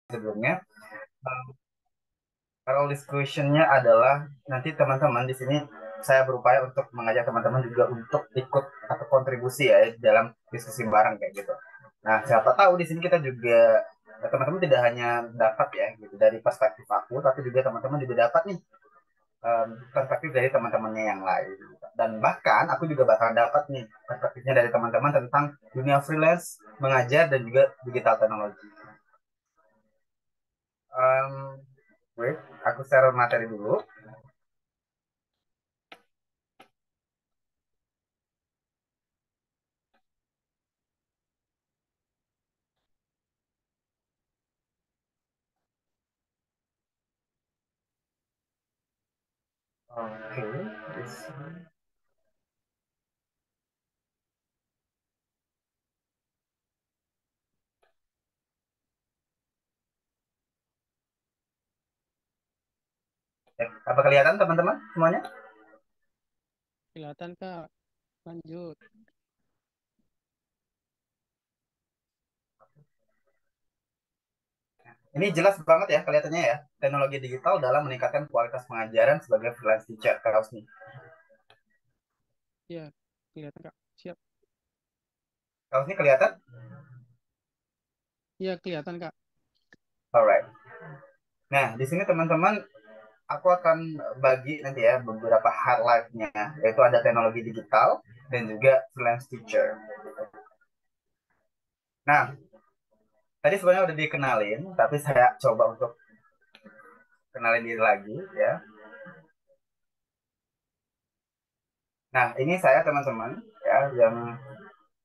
sebelumnya. Kalau discussion-nya adalah nanti teman-teman di sini saya berupaya untuk mengajak teman-teman juga untuk ikut atau kontribusi ya dalam diskusi bareng kayak gitu. Nah, siapa tahu di sini kita juga teman-teman tidak hanya dapat ya gitu dari perspektif aku, tapi juga teman-teman juga dapat nih perspektif dari teman-temannya yang lain. Dan bahkan aku juga bakal dapat nih perspektifnya dari teman-teman tentang dunia freelance, mengajar dan juga digital teknologi. Um, Wait, aku share materi dulu. Oke, apa kelihatan teman-teman semuanya? Kelihatan Kak, lanjut. Ini jelas banget ya kelihatannya ya. Teknologi digital dalam meningkatkan kualitas pengajaran sebagai freelance teacher. Kaos nih. Ya, kelihatan Kak. Siap. Kaos ini kelihatan? Ya, kelihatan Kak. Alright. Nah, di sini teman-teman, aku akan bagi nanti ya beberapa highlight-nya. Yaitu ada teknologi digital dan juga freelance teacher. Nah, tadi sebenarnya udah dikenalin, tapi saya coba untuk kenalin diri lagi ya. Nah, ini saya teman-teman ya yang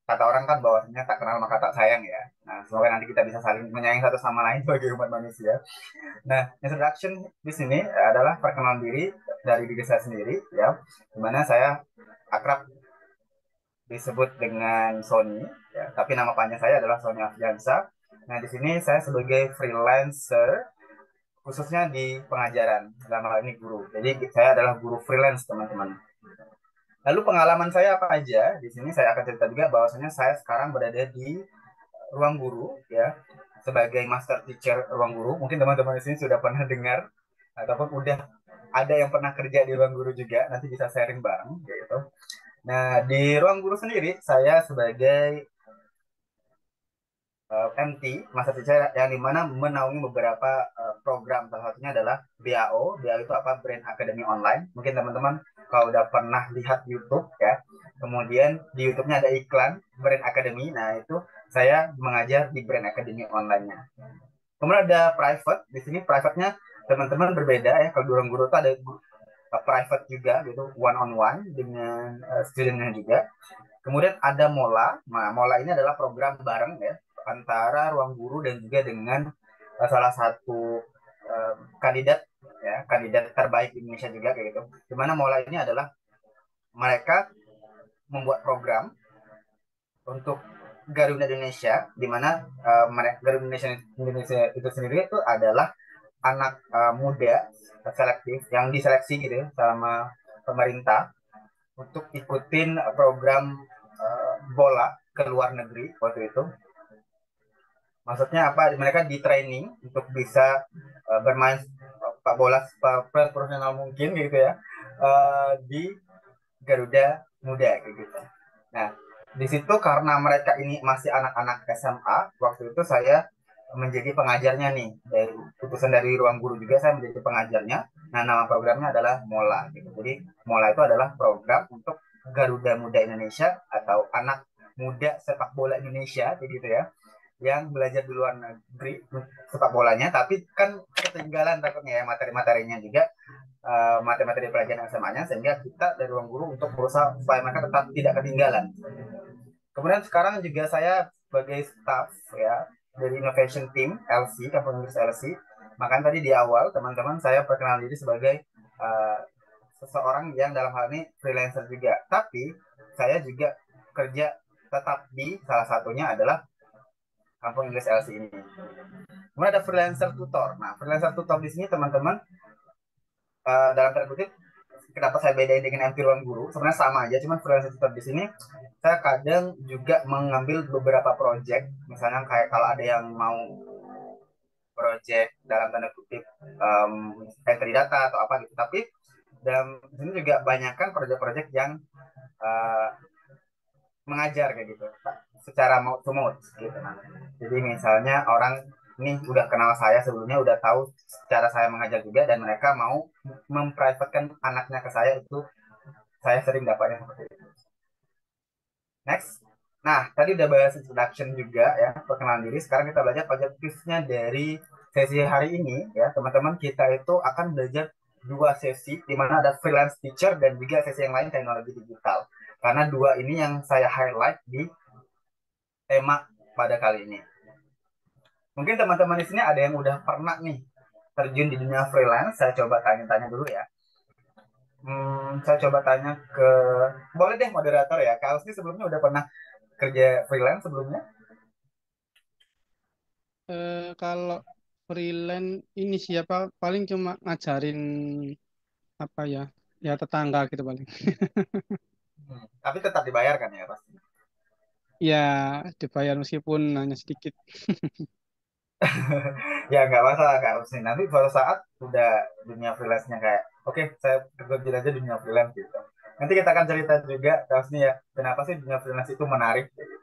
kata orang kan bahwasanya tak kenal maka tak sayang ya. Nah, semoga nanti kita bisa saling menyayangi satu sama lain sebagai umat manusia. Nah, introduction di sini adalah perkenalan diri dari diri saya sendiri ya, dimana saya akrab disebut dengan Sony ya, tapi nama panjang saya adalah Sony Afgansa. Nah, di sini saya sebagai freelancer khususnya di pengajaran dalam hal ini guru. Jadi saya adalah guru freelance teman-teman. Lalu pengalaman saya apa aja? Di sini saya akan cerita juga bahwasanya saya sekarang berada di ruang guru ya sebagai master teacher ruang guru. Mungkin teman-teman di sini sudah pernah dengar ataupun udah ada yang pernah kerja di ruang guru juga, nanti bisa sharing bareng gitu. Nah, di ruang guru sendiri saya sebagai MT, Master Teacher yang dimana menaungi beberapa program. Salah satunya adalah BAO. BAO itu apa? Brand Academy Online. Mungkin teman-teman kalau udah pernah lihat YouTube ya, kemudian di YouTube-nya ada iklan Brand Academy. Nah, itu saya mengajar di Brand Academy Online-nya. Kemudian ada private. Di sini private-nya teman-teman berbeda ya. Kalau di ruang guru itu ada private juga gitu, one on one dengan studentnya juga. Kemudian ada Mola. Nah, Mola ini adalah program bareng ya antara ruang guru dan juga dengan salah satu kandidat ya, kandidat terbaik di Indonesia juga kayak gitu. Dimana Mola ini adalah mereka membuat program untuk Garuda Indonesia, di mana Garuda Indonesia, Indonesia itu sendiri itu adalah anak muda selektif yang diseleksi gitu ya, sama pemerintah untuk ikutin program bola ke luar negeri waktu itu. Maksudnya apa? Mereka di training untuk bisa bermain sepak bola profesional mungkin gitu ya di Garuda Muda kayak gitu. Nah, di situ karena mereka ini masih anak-anak SMA, waktu itu saya menjadi pengajarnya nih dari utusan dari ruang guru juga saya menjadi pengajarnya. Nah, nama programnya adalah Mola gitu. Jadi Mola itu adalah program untuk Garuda Muda Indonesia atau anak muda sepak bola Indonesia begitu ya yang belajar di luar negeri sepak bolanya tapi kan ketinggalan takutnya ya materi-materinya juga materi-materi pelajaran SMA-nya sehingga kita dari ruang guru untuk berusaha supaya mereka tetap tidak ketinggalan. Kemudian sekarang juga saya sebagai staff ya dari Innovation Team LC, Kampung Inggris LC. Makanya tadi di awal teman-teman saya perkenalan diri sebagai uh, seseorang yang dalam hal ini freelancer juga. Tapi saya juga kerja tetap di salah satunya adalah Kampung Inggris LC ini. Kemudian ada freelancer tutor. Nah, freelancer tutor di sini teman-teman dalam tanda kutip kenapa saya bedain dengan MT ruang guru sebenarnya sama aja cuman freelancer tutor di sini saya kadang juga mengambil beberapa project misalnya kayak kalau ada yang mau project dalam tanda kutip entry data atau apa gitu. Tapi dalam sini juga banyakkan project-project yang uh, mengajar kayak gitu secara mouth to mouth gitu. Nah, jadi misalnya orang ini udah kenal saya sebelumnya, udah tahu cara saya mengajar juga, dan mereka mau memprivatkan anaknya ke saya, itu saya sering dapatnya seperti itu. Next. Nah, tadi udah bahas introduction juga ya, perkenalan diri. Sekarang kita belajar objektifnya dari sesi hari ini ya, teman-teman. Kita itu akan belajar dua sesi, di mana ada freelance teacher dan juga sesi yang lain teknologi digital. Karena dua ini yang saya highlight di tema pada kali ini. Mungkin teman-teman di sini ada yang udah pernah nih terjun di dunia freelance. Saya coba tanya-tanya dulu ya. Saya coba tanya ke, boleh deh moderator ya. Kak Ausni sebelumnya udah pernah kerja freelance sebelumnya? Kalau freelance ini siapa paling cuma ngajarin apa ya, ya tetangga gitu paling. Tapi tetap dibayarkan ya pasti. Ya dibayar meskipun hanya sedikit. Ya nggak masalah Kak Usni. Nanti suatu saat udah dunia freelance-nya kayak, oke saya kerja aja dunia freelance gitu. Nanti kita akan cerita juga Kak Usni ya, kenapa sih dunia freelance itu menarik gitu.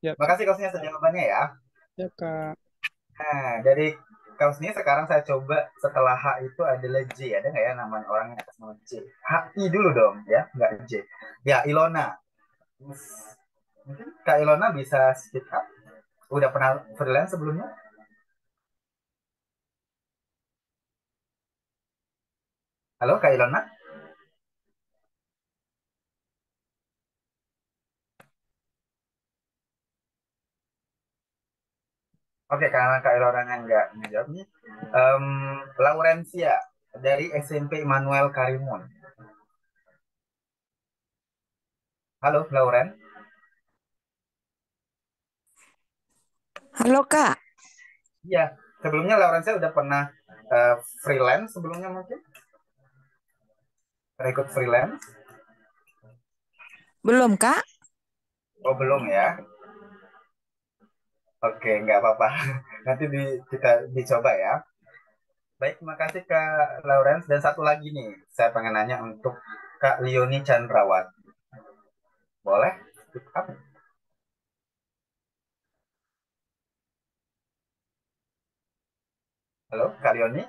Ya Kak, Makasih Kak Usni atas jawabannya ya. ya Kak. Nah, dari Kak Usni sekarang saya coba, setelah H itu adalah J. Ada nggak ya namanya orang yang atas nama J? HI dulu dong ya, nggak J. Ya, Ilona. Mungkin Kak Ilona bisa speak up. Udah pernah freelance sebelumnya? Halo Kak Ilona? Oke, karena Kak Ilona nggak menjawab nih. Em, Laurencia dari SMP Immanuel Karimun. Halo, Lauren. Halo Kak, Iya, sebelumnya Laurencia udah pernah freelance sebelumnya mungkin? Rekrut freelance? belum Kak? Oh, belum ya. Oke, nggak apa-apa. Nanti kita dicoba ya. Baik, terima kasih Kak Lawrence. Dan satu lagi nih, saya pengen nanya untuk Kak Lioni Chandrawat. Boleh? Speak up. Halo, Kak Lioni.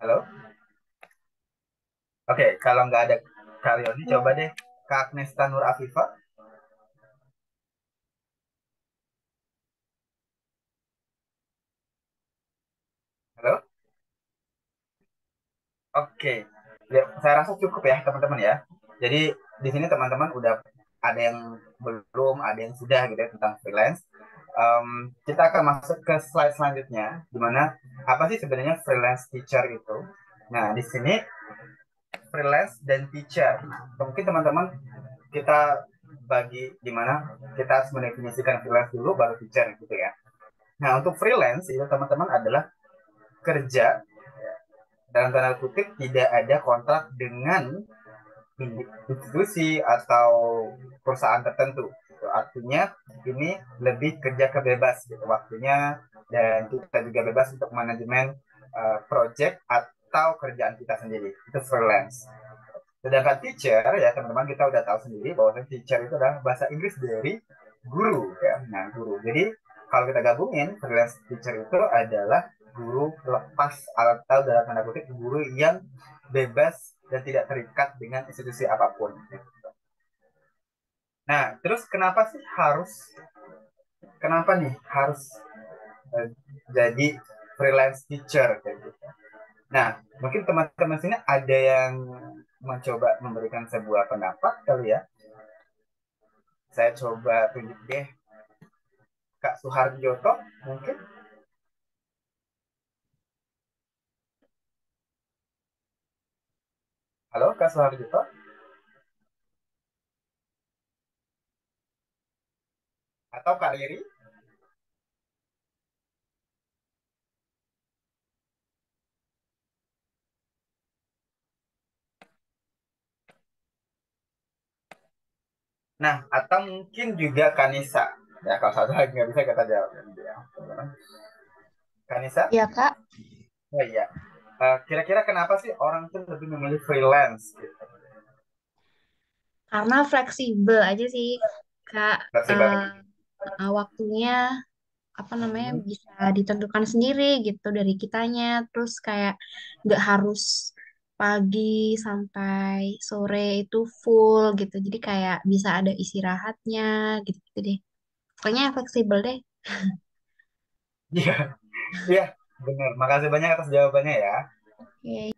Halo. Oke, kalau nggak ada Kak Lioni, coba deh Kak Agnesta Nur Afifa. Halo. Oke, ya, saya rasa cukup ya teman-teman ya. Jadi di sini teman-teman udah ada yang belum, ada yang sudah gitu ya tentang freelance. Kita akan masuk ke slide selanjutnya, di mana apa sih sebenarnya freelance teacher itu? Nah, di sini freelance dan teacher. Nah, mungkin teman-teman kita bagi di mana kita harus mendefinisikan freelance dulu, baru teacher gitu ya. Nah, untuk freelance itu teman-teman adalah kerja dalam tanda kutip tidak ada kontrak dengan institusi atau perusahaan tertentu. Gitu. Artinya ini lebih kerja kebebas gitu waktunya, dan kita juga bebas untuk manajemen project atau kerjaan kita sendiri. Itu freelance. Sedangkan teacher ya teman-teman, kita udah tahu sendiri bahwa teacher itu adalah bahasa Inggris dari guru ya. Nah, guru. Jadi kalau kita gabungin, freelance teacher itu adalah guru lepas atau dalam tanda kutip guru yang bebas dan tidak terikat dengan institusi apapun. Nah, terus kenapa nih harus eh, jadi freelance teacher kayak gitu? Nah, mungkin teman-teman sini ada yang mencoba memberikan sebuah pendapat kali ya. Saya coba tunjuk deh Kak Suharjoto mungkin. Halo Kak Suharjoto. Atau Kak Riri. Nah, atau mungkin juga Kanisa. Ya, kalau satu lagi nggak bisa kita jawab. Ya, Kanisa? Iya, Kak. Oh iya. Kira-kira kenapa sih orang tuh lebih memilih freelance gitu? Karena fleksibel aja sih, Kak. Fleksibel. Eh, Waktunya apa namanya Hmm. bisa ditentukan sendiri gitu dari kitanya. Terus kayak nggak harus pagi sampai sore itu full gitu. Jadi kayak bisa ada istirahatnya gitu-gitu deh. Pokoknya fleksibel deh. Iya, iya, benar. Makasih banyak atas jawabannya ya. Oke.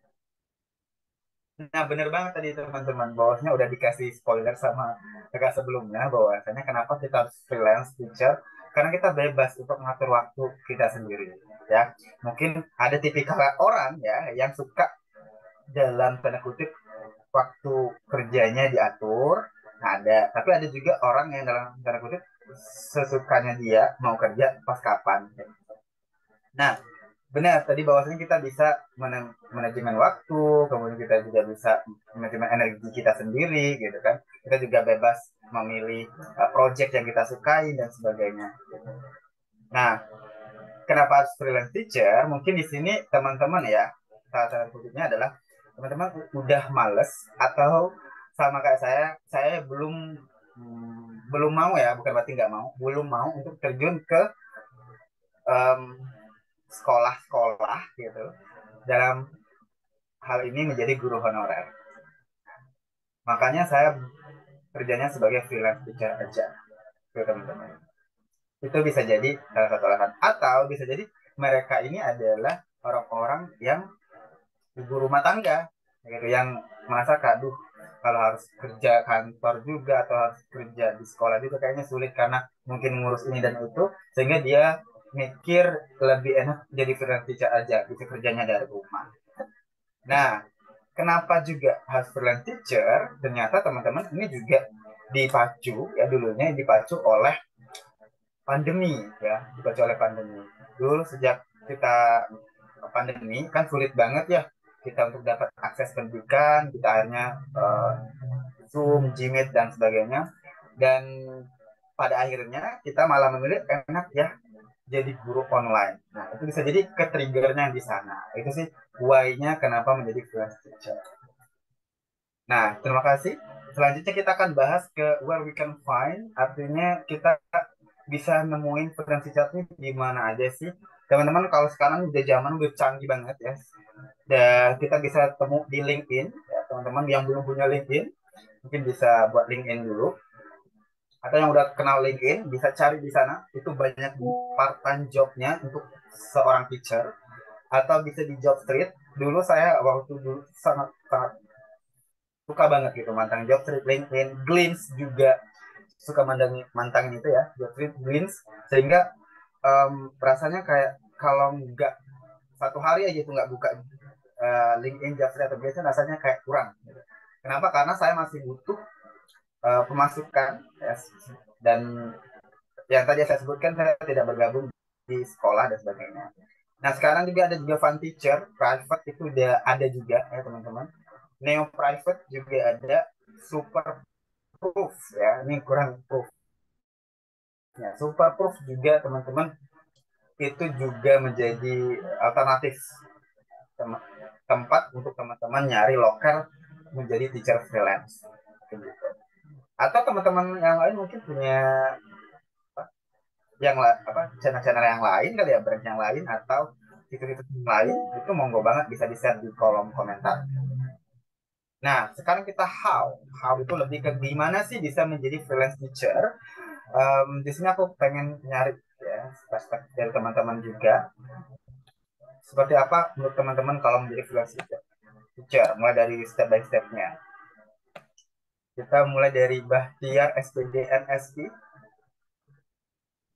Nah, bener banget tadi teman-teman. Bahwasanya udah dikasih spoiler sama kakak sebelumnya bahwasanya kenapa kita harus freelance teacher? Karena kita bebas untuk mengatur waktu kita sendiri. Ya, mungkin ada tipikal orang ya yang suka dalam tanda kutip waktu kerjanya diatur. Nah, ada, tapi ada juga orang yang dalam tanda kutip sesukanya dia mau kerja pas kapan. Nah, benar tadi bahwasanya kita bisa manajemen waktu, kemudian kita juga bisa manajemen energi kita sendiri, gitu kan. Kita juga bebas memilih project yang kita sukai dan sebagainya. Nah, kenapa harus freelance teacher? Mungkin di sini teman-teman ya, salah satu kutipnya adalah teman-teman udah males atau sama kayak saya belum mau ya, bukan berarti nggak mau, belum mau untuk terjun ke em, sekolah-sekolah gitu dalam hal ini menjadi guru honorer. Makanya saya kerjanya sebagai freelance teacher aja, tuh teman-teman. Itu bisa jadi salah satu alasan. Atau bisa jadi mereka ini adalah orang-orang yang ibu rumah tangga, gitu, yang merasa kaduh kalau harus kerja kantor juga atau harus kerja di sekolah juga kayaknya sulit karena mungkin ngurus ini dan itu, sehingga dia mikir lebih enak jadi freelance teacher aja, bisa kerjanya dari rumah. Nah, kenapa juga harus freelance teacher? Ternyata teman-teman ini juga dipacu ya, dulunya dipacu oleh pandemi ya, dipacu oleh pandemi. Dulu sejak kita pandemi kan sulit banget ya kita untuk dapat akses pendidikan, kita akhirnya Zoom, Gmeet dan sebagainya. Dan pada akhirnya kita malah memilih enak ya jadi guru online. Nah, itu bisa jadi ke-triggernya di sana. Itu sih why-nya kenapa menjadi freelance teacher. Nah, terima kasih. Selanjutnya kita akan bahas ke where we can find, artinya kita bisa nemuin potensi chatnya di mana aja sih. Teman-teman kalau sekarang udah zaman udah canggih banget ya. Dan kita bisa temu di LinkedIn, ya, teman-teman yang belum punya LinkedIn, mungkin bisa buat LinkedIn dulu. Atau yang udah kenal LinkedIn, bisa cari di sana. Itu banyak part-time jobnya untuk seorang teacher. Atau bisa di job street. Dulu saya waktu dulu sangat sangat suka banget gitu mantang job street, LinkedIn, Glints juga suka mantangin itu ya, job street, Glints, sehingga rasanya kayak kalau nggak satu hari aja itu nggak buka LinkedIn, job street atau biasanya rasanya kayak kurang gitu. Kenapa? Karena saya masih butuh pemasukan ya, dan yang tadi saya sebutkan saya tidak bergabung di sekolah dan sebagainya. Nah, sekarang juga ada juga fun teacher private, itu udah ada juga ya teman-teman. Neo private juga ada, super proof ya, ini kurang proof ya, super proof juga teman-teman, itu juga menjadi alternatif tempat untuk teman-teman nyari loker menjadi teacher freelance gitu. Atau teman-teman yang lain mungkin punya apa channel-channel yang lain kali ya, brand yang lain atau fitur-fitur yang lain, itu monggo banget bisa di share di kolom komentar. Nah, sekarang kita how itu lebih ke gimana sih bisa menjadi freelance teacher. Di sini aku pengen nyari ya perspektif dari teman-teman juga, seperti apa menurut teman-teman kalau menjadi freelance teacher, mulai dari step by stepnya. Kita mulai dari Bahtiar SPDN SI.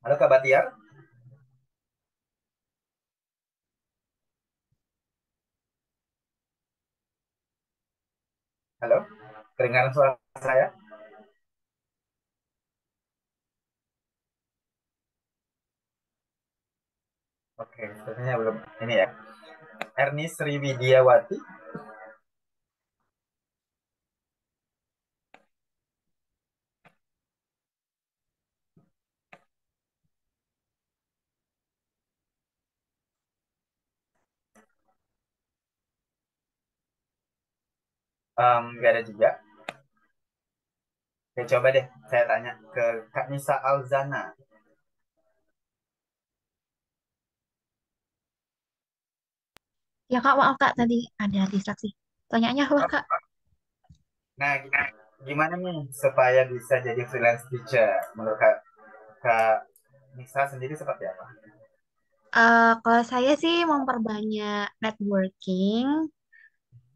Halo Kak Bahtiar. Halo, kedengaran suara saya? Oke, sepertinya belum ini ya. Erni Sriwidiawati. Nggak ada juga. Oke, coba deh saya tanya ke Kak Nisa Alzana. Ya Kak, maaf Kak, tadi ada distraksi. Tanyanya apa Kak? Nah, gimana nih supaya bisa jadi freelance teacher? Menurut Kak Nisa sendiri seperti apa? Kalau saya sih memperbanyak networking,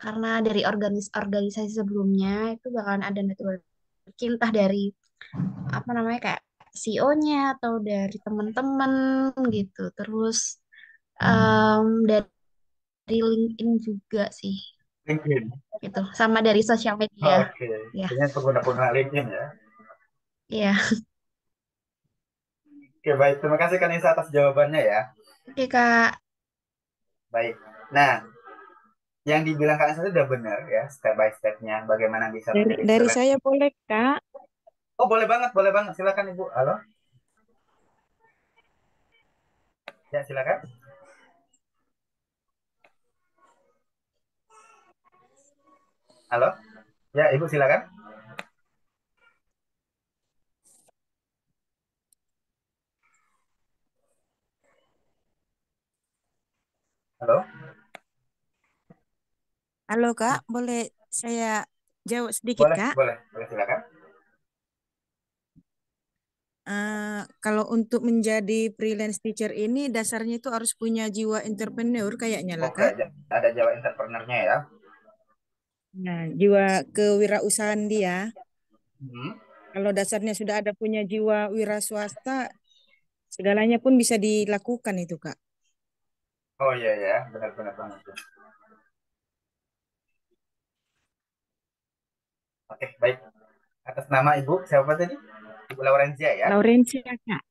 karena dari organisasi sebelumnya itu bakalan ada networking, entah dari apa namanya kayak CEO-nya atau dari teman-teman gitu. Terus dari LinkedIn juga sih LinkedIn. gitu, sama dari sosial media. Oke, Ya, dengan pengguna-pengguna LinkedIn ya. iya. Oke, baik. Terima kasih Kak Nisa atas jawabannya ya. Oke Kak. Baik. Nah, yang dibilang Kak Nisa itu udah benar ya, step by stepnya bagaimana bisa Dari, menjadi dari freelance. saya boleh, Kak? Oh, boleh banget, boleh banget. Silakan Ibu. Halo? Ya, silakan. Halo? Ya, Ibu silakan. Halo? Halo, Kak. Boleh saya jawab sedikit, Boleh, Kak? boleh, boleh silakan. Kalau untuk menjadi freelance teacher ini dasarnya itu harus punya jiwa entrepreneur kayaknya lah, Oke, Kak. ada Jawa entrepreneurnya ya. Nah, jiwa kewirausahaan dia. Hmm. Kalau dasarnya sudah ada punya jiwa wira swasta, segalanya pun bisa dilakukan itu, Kak. Oh iya ya, benar-benar banget. Oke, baik. Atas nama Ibu, siapa tadi? Ibu Laurenzia ya. Laurencia, Kak.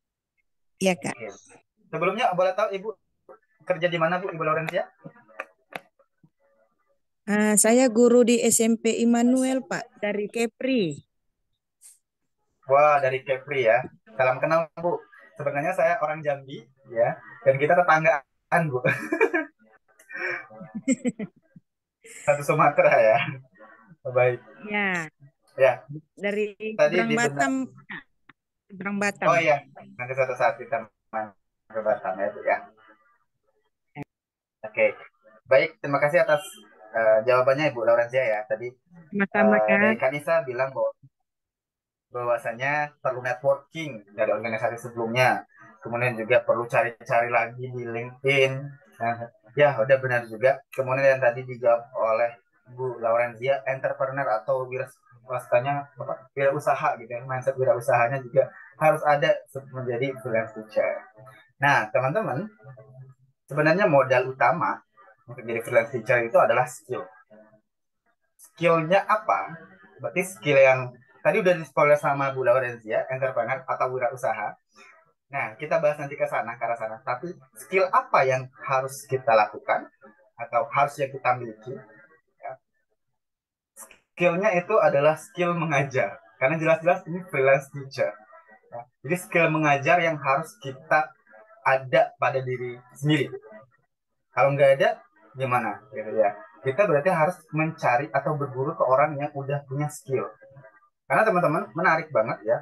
Iya, Kak. Oke. Sebelumnya boleh tahu Ibu kerja di mana Bu, Ibu Laurenzia? Saya guru di SMP Immanuel, Pak, dari Kepri. Wah, dari Kepri ya. Salam kenal Bu. Sebenarnya saya orang Jambi ya, dan kita tetanggaan Bu. Satu Sumatera ya. Baik. Ya, Ya, dari tadi seberang di benak. Batam, Kak. Seberang Batam. Oh iya, nanti suatu saat kita main ke Batam ya Bu ya. Oke. Baik, terima kasih atas jawabannya Ibu Laurenzia ya. Tadi Sama-sama, dari Kak. Kanisa bilang bahwasanya perlu networking dari organisasi sebelumnya. Kemudian juga perlu cari-cari lagi di LinkedIn. Nah, ya, udah benar juga. Kemudian yang tadi dijawab oleh Bu Laurenzia, entrepreneur atau wirausaha wirausaha gitu ya. Mindset wirausahanya juga harus ada menjadi freelance teacher. Nah, teman-teman, sebenarnya modal utama untuk jadi freelance teacher itu adalah skill. Skillnya apa? Berarti skill yang tadi udah di spoiler sama Bu Laurenzia, entrepreneur atau wirausaha. Nah, kita bahas nanti ke sana, ke arah sana. Tapi skill apa yang harus kita lakukan atau harus yang kita miliki? Ya. Skillnya itu adalah skill mengajar. Karena jelas-jelas ini freelance teacher. Ya. Jadi skill mengajar yang harus kita ada pada diri sendiri. Kalau nggak ada, gimana? Gitu ya. Kita berarti harus mencari atau berguru ke orang yang udah punya skill. Karena teman-teman menarik banget ya.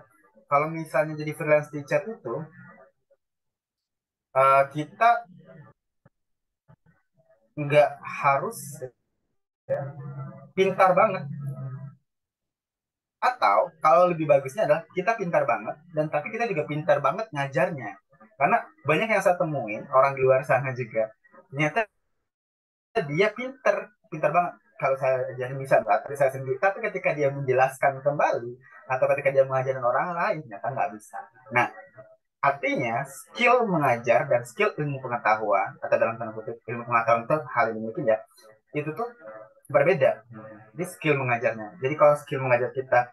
Kalau misalnya jadi freelance teacher itu kita nggak harus pintar banget. Atau kalau lebih bagusnya adalah kita pintar banget dan tapi kita juga pintar banget ngajarnya. Karena banyak yang saya temuin orang di luar sana juga. Ternyata dia pintar, pintar banget. Kalau saya ajarin bisa tapi saya sendiri. Tapi ketika dia menjelaskan kembali atau ketika dia mengajarin orang lain, ternyata nggak bisa. Nah, artinya skill mengajar dan skill ilmu pengetahuan atau dalam tanda kutip ilmu pengetahuan itu hal yang mungkin ya itu tuh berbeda. Jadi skill mengajarnya. Jadi kalau skill mengajar kita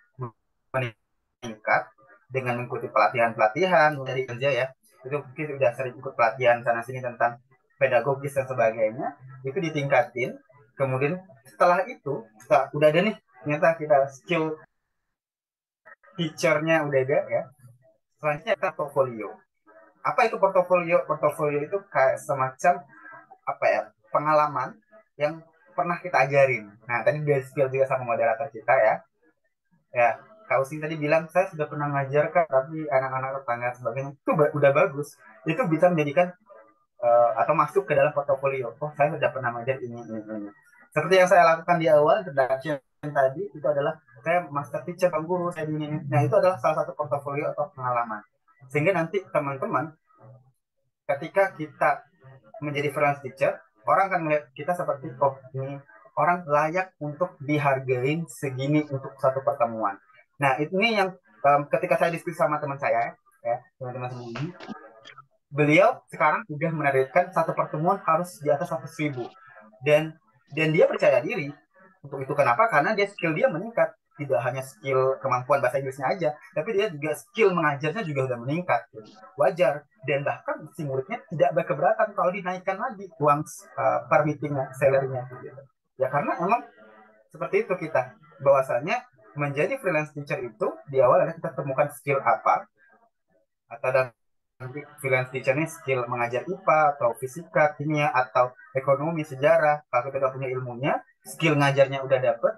meningkat dengan mengikuti pelatihan-pelatihan dari kerja ya, itu mungkin sudah sering ikut pelatihan sana sini tentang pedagogis dan sebagainya, itu ditingkatin. Kemudian setelah itu, setelah udah ada nih, ternyata kita skill teachernya udah ada ya. Selanjutnya kita portfolio. Apa itu portofolio? Portofolio itu kayak semacam apa ya pengalaman yang pernah kita ajarin. Nah, tadi udah skill juga sama moderator kita ya. Ya, Kak Usi tadi bilang saya sudah pernah ngajar Kak, tapi anak-anak tetangga sebagainya itu udah bagus. Itu bisa menjadikan atau masuk ke dalam portofolio. Oh, saya sudah pernah ngajar ini. Seperti yang saya lakukan di awal introduction tadi itu adalah saya master teacher Bang Guru saya ini. Nah, itu adalah salah satu portofolio atau pengalaman. Sehingga nanti teman-teman ketika kita menjadi freelance teacher, orang akan melihat kita seperti oh ini orang layak untuk dihargain segini untuk satu pertemuan. Nah, ini yang ketika saya diskusi sama teman saya ya, teman-teman semua ini, beliau sekarang sudah menargetkan satu pertemuan harus di atas 100.000 dan dia percaya diri untuk itu. Kenapa? Karena dia skill dia meningkat, tidak hanya skill kemampuan bahasa Inggrisnya aja, tapi dia juga skill mengajarnya juga udah meningkat. Wajar, dan bahkan si muridnya tidak berkeberatan kalau dinaikkan lagi uang per meetingnya, salary-nya gitu. Ya karena emang seperti itu kita bahwasanya menjadi freelance teacher itu di awal adalah kita temukan skill apa atau dan freelance teacher ini skill mengajar IPA atau fisika, kimia atau ekonomi, sejarah. Kalau kita udah punya ilmunya, skill ngajarnya udah dapet,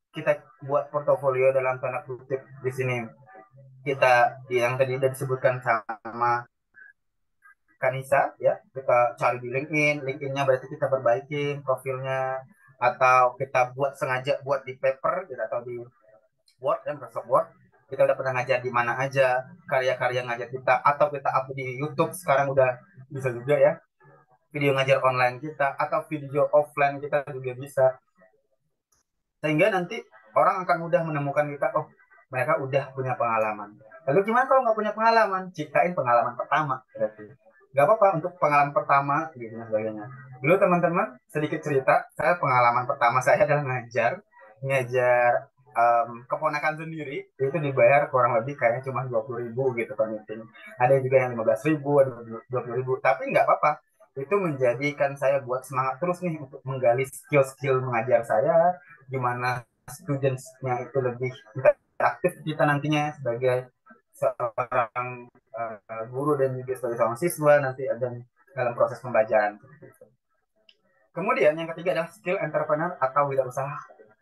kita buat portofolio dalam tanda kutip di sini. Kita yang tadi udah disebutkan sama Kanisa ya, kita cari di LinkedIn-nya berarti kita perbaikin profilnya atau kita buat sengaja buat di paper gitu, atau di Word dan Microsoft Word. Kita udah pernah ngajar di mana aja, karya-karya ngajar kita, atau kita upload di YouTube sekarang udah bisa juga ya. Video ngajar online kita atau video offline kita juga bisa. Sehingga nanti orang akan mudah menemukan kita, oh mereka udah punya pengalaman. Lalu gimana kalau nggak punya pengalaman? Ciptain pengalaman pertama. Berarti nggak apa-apa untuk pengalaman pertama gitu dan sebagainya. Dulu teman-teman sedikit cerita, saya pengalaman pertama saya adalah ngajar keponakan sendiri. Itu dibayar kurang lebih kayaknya cuma 20.000 gitu per meeting. Ada juga yang 15.000, ada 20.000, tapi nggak apa-apa. Itu menjadikan saya buat semangat terus nih untuk menggali skill-skill mengajar saya, gimana students-nya itu lebih interaktif kita nantinya sebagai seorang guru dan juga sebagai seorang siswa nanti ada dalam proses pembelajaran. Kemudian yang ketiga adalah skill entrepreneur atau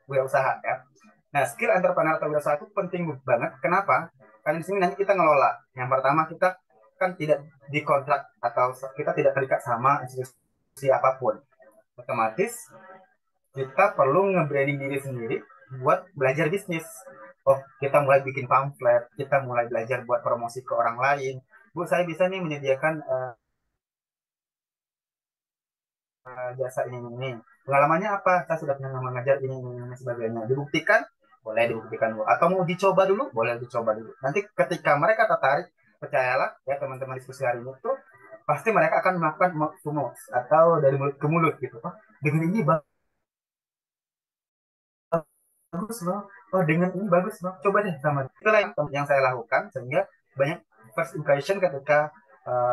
wirausaha ya. Nah, skill entrepreneur atau wirausaha itu penting banget. Kenapa? Karena di sini nanti kita ngelola. Yang pertama, kita kan tidak dikontrak atau kita tidak terikat sama institusi apapun. Otomatis kita perlu nge-branding diri sendiri buat belajar bisnis. Oh, kita mulai bikin pamflet, kita mulai belajar buat promosi ke orang lain. Bu, saya bisa nih menyediakan jasa ini. Pengalamannya apa? Saya sudah pernah mengajar ini sebagainya. Dibuktikan? Boleh dibuktikan Bu. Atau mau dicoba dulu? Boleh dicoba dulu. Nanti ketika mereka tertarik, percayalah ya teman-teman diskusi hari ini tuh pasti mereka akan melakukan mouth to mouth atau dari mulut ke mulut gitu. Oh, dengan ini bagus loh. Oh, dengan ini bagus loh. Coba deh sama. Itulah yang saya lakukan sehingga banyak first impression ketika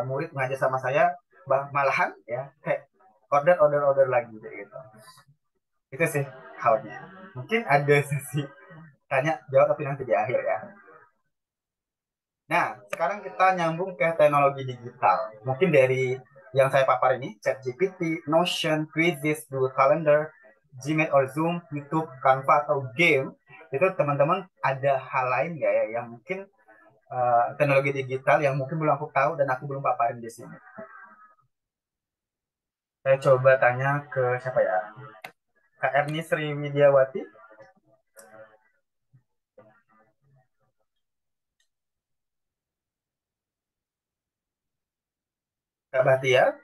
murid mengajar sama saya, malahan ya kayak order lagi gitu. Itu sih halnya. Mungkin ada sesi tanya jawab tapi nanti di akhir ya. Nah, sekarang kita nyambung ke teknologi digital. Mungkin dari yang saya papar ini, ChatGPT, Notion, Quizzes, Google Calendar, Gmail or Zoom, YouTube, Canva atau game, itu teman-teman ada hal lain nggak ya yang mungkin teknologi digital yang mungkin belum aku tahu dan aku belum paparin di sini. Saya coba tanya ke siapa ya? Kak Erni Sri Widiawati. Kak Bahtiar.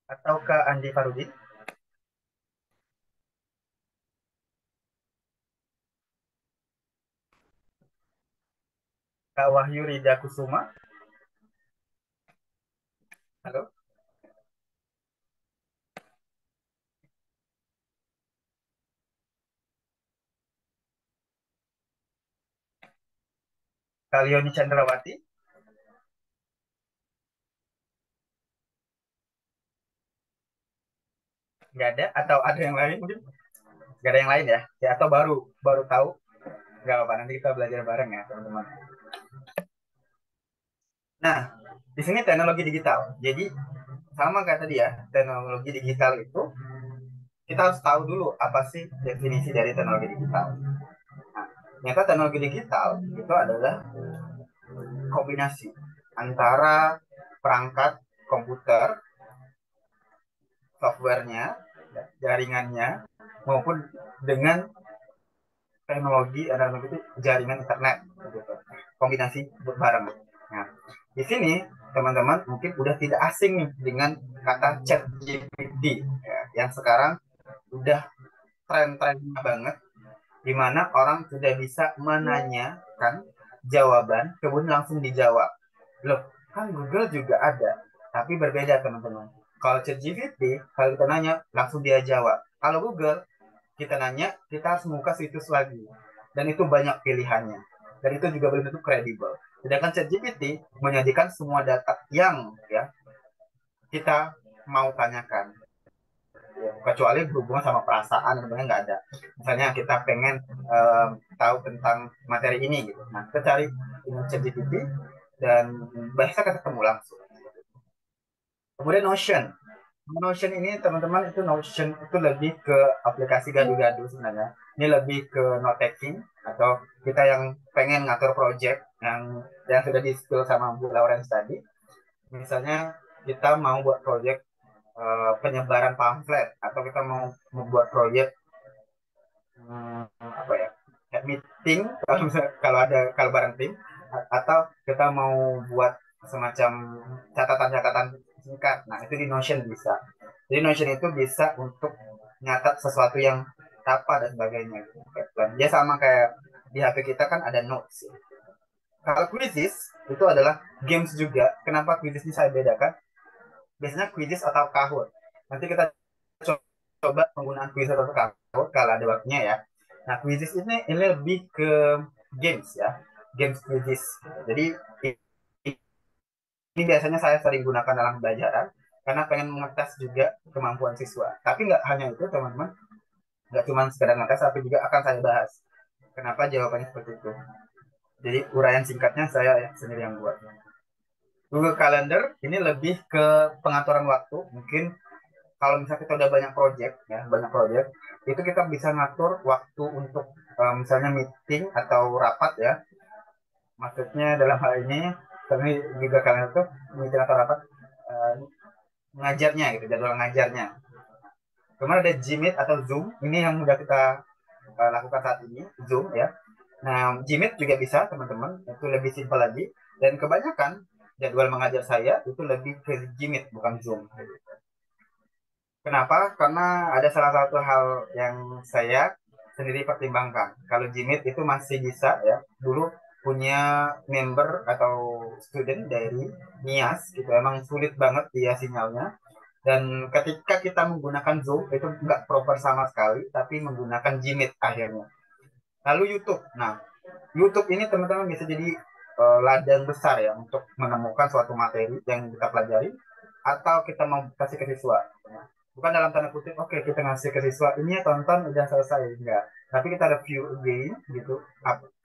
Atau Kak Andi Farudi. Kak Wahyu Rida Kusuma. Halo. Kak Lioni Chandrawati. Nggak ada atau ada yang lain mungkin? Nggak ada yang lain ya? Ya atau baru tahu? Nggak apa-apa, nanti kita belajar bareng ya teman-teman. Nah, di sini teknologi digital. Jadi sama kayak tadi ya, teknologi digital itu kita harus tahu dulu apa sih definisi dari teknologi digital. Nah, ternyata teknologi digital itu adalah kombinasi antara perangkat komputer, softwarenya, jaringannya, maupun dengan teknologi itu jaringan internet gitu. Kombinasi bareng. Nah, di sini teman-teman mungkin udah tidak asing nih dengan kata chat GPT ya, yang sekarang udah tren-trennya banget, di mana orang sudah bisa menanyakan jawaban kemudian langsung dijawab. Loh, kan Google juga ada, tapi berbeda teman-teman. Kalau ChatGPT, kalau kita nanya langsung dia jawab. Kalau Google, kita nanya, kita harus membuka situs lagi. Dan itu banyak pilihannya. Dan itu juga belum tentu kredibel. Sedangkan ChatGPT menyajikan semua data yang ya kita mau tanyakan. Ya, kecuali berhubungan sama perasaan, sebenarnya nggak ada. Misalnya kita pengen tahu tentang materi ini gitu. Nah, kita cari ChatGPT dan bahasa kita ketemu langsung. Kemudian Notion. Notion ini teman-teman itu Notion itu lebih ke aplikasi gaduh-gaduh sebenarnya. Ini lebih ke note taking atau kita yang pengen ngatur project yang sudah di-spill sama Bu Lawrence tadi. Misalnya kita mau buat project penyebaran pamflet atau kita mau membuat project apa ya kayak meeting kalau bareng tim atau kita mau buat semacam catatan-catatan singkat. Nah, itu di Notion bisa. Jadi Notion itu bisa untuk nyatat sesuatu yang apa dan sebagainya. Dia sama kayak di HP kita kan ada notes. Kalau quizzes itu adalah games juga. Kenapa quizzes ini saya bedakan? Biasanya quizzes atau Kahoot. Nanti kita coba penggunaan quizzes atau Kahoot kalau ada waktunya ya. Nah, quizzes ini lebih ke games ya. Games quizzes. Jadi ini biasanya saya sering gunakan dalam pembelajaran karena pengen mengetes juga kemampuan siswa. Tapi nggak hanya itu teman-teman, nggak cuma sekedar ngetes, tapi juga akan saya bahas. Kenapa jawabannya seperti itu. Jadi uraian singkatnya saya sendiri yang buat. Google Calendar ini lebih ke pengaturan waktu. Mungkin kalau misalnya kita udah banyak project, itu kita bisa ngatur waktu untuk misalnya meeting atau rapat ya. Maksudnya dalam hal ini, kami juga kalian itu meeting atau rapat uh, ngajarnya gitu, jadwal ngajarnya. Kemudian ada Gmeet atau Zoom, ini yang udah kita lakukan saat ini, Zoom ya. Nah, Gmeet juga bisa teman-teman, itu lebih simpel lagi. Dan kebanyakan jadwal mengajar saya itu lebih ke Gmeet bukan Zoom. Kenapa? Karena ada salah satu hal yang saya sendiri pertimbangkan. Kalau Gmeet itu masih bisa ya. Dulu punya member atau student dari NIAS gitu. Emang sulit banget dia sinyalnya. Dan ketika kita menggunakan Zoom itu nggak proper sama sekali, tapi menggunakan Gmeet akhirnya. Lalu YouTube. Nah, YouTube ini teman-teman bisa jadi ladang besar ya untuk menemukan suatu materi yang kita pelajari atau kita mau kasih ke siswa. Bukan dalam tanda kutip, oke kita ngasih ke siswa, ini ya tonton udah selesai, enggak. Tapi kita review again gitu,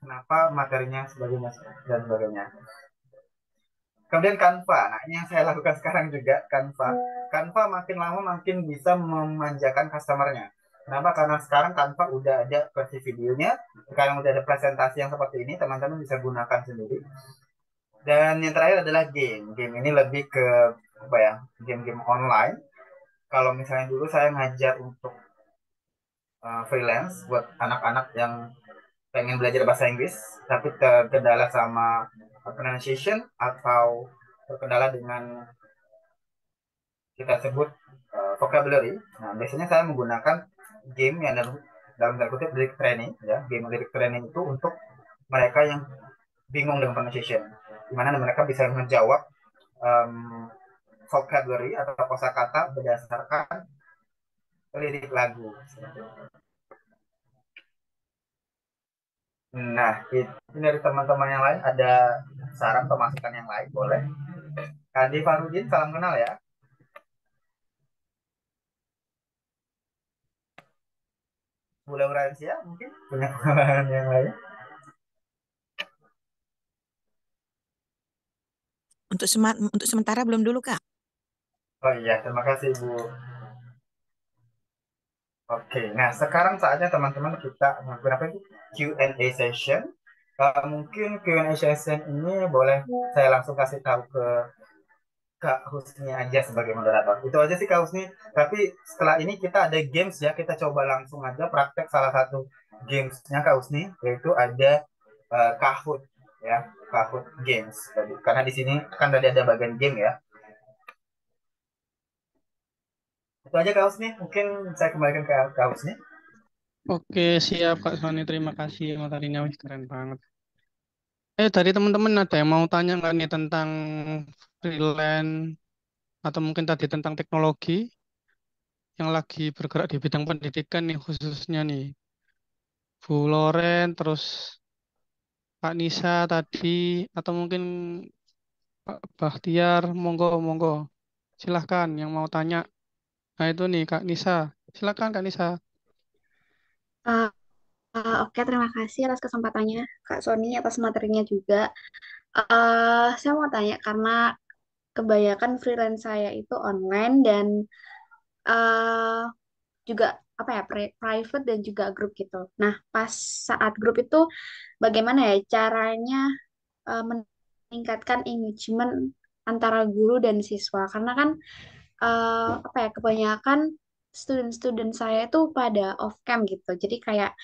kenapa materinya sebagainya dan sebagainya. Kemudian Canva, nah ini yang saya lakukan sekarang juga, Canva. Canva makin lama makin bisa memanjakan customernya. Kenapa? Karena sekarang Canva udah ada versi videonya, sekarang udah ada presentasi yang seperti ini, teman-teman bisa gunakan sendiri. Dan yang terakhir adalah game. Game ini lebih ke apa ya? Game-game online. Kalau misalnya dulu saya ngajar untuk freelance buat anak-anak yang pengen belajar bahasa Inggris, tapi terkendala sama pronunciation atau terkendala dengan kita sebut vocabulary. Nah, biasanya saya menggunakan game yang dalam tanda kutip lyric training, ya. Game lyric training itu untuk mereka yang bingung dengan pronunciation, di mana mereka bisa menjawab vocabulary atau kosakata berdasarkan lirik lagu. Nah, itu dari teman-teman yang lain ada saran atau masukan yang lain boleh. Adi Farudin, salam kenal ya. Boleh Uransia mungkin punya pengalaman yang lain. Untuk sementara belum dulu, Kak. Oh iya, terima kasih Bu. Oke, nah sekarang saatnya teman-teman kita melakukan apa itu? Q&A session. Mungkin Q&A session ini boleh saya langsung kasih tahu ke Kak Husni aja sebagai moderator. Itu aja sih Kak Husni. Tapi setelah ini kita ada games ya. Kita coba langsung aja praktek salah satu gamesnya Kak Husni, yaitu ada Kahoot ya, Kahoot Games. Karena di sini kan tadi ada bagian game ya. Itu aja Kak Husni. Mungkin saya kembalikan ke Kak Husni. Oke, siap Kak Sony. Terima kasih materinya. Wih, keren banget. Dari teman-teman ada yang mau tanya nggak nih tentang freelance atau mungkin tadi tentang teknologi yang lagi bergerak di bidang pendidikan nih khususnya nih. Bu Loren, terus Kak Nisa tadi, atau mungkin Pak Bahtiar, monggo, monggo. Silahkan yang mau tanya. Nah itu nih Kak Nisa. Silahkan Kak Nisa. Eh, oke, terima kasih atas kesempatannya, Kak Sony, atas materinya juga. Saya mau tanya karena kebanyakan freelance saya itu online dan eh juga apa ya private dan juga grup gitu. Nah, pas saat grup itu bagaimana ya caranya meningkatkan engagement antara guru dan siswa? Karena kan apa ya kebanyakan student-student saya itu pada off cam gitu. Jadi kayak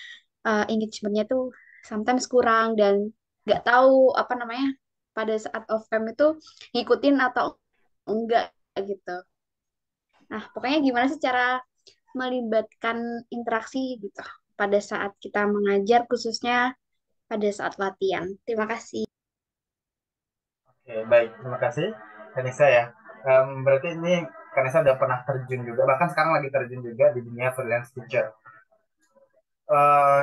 engagementnya tuh sometimes kurang dan nggak tahu apa namanya pada saat off cam itu ngikutin atau enggak gitu. Nah, pokoknya gimana sih cara melibatkan interaksi gitu pada saat kita mengajar khususnya pada saat latihan. Terima kasih. Oke, baik. Terima kasih Kanisa ya. Berarti ini Kanisa udah pernah terjun juga, bahkan sekarang lagi terjun juga di dunia freelance teacher.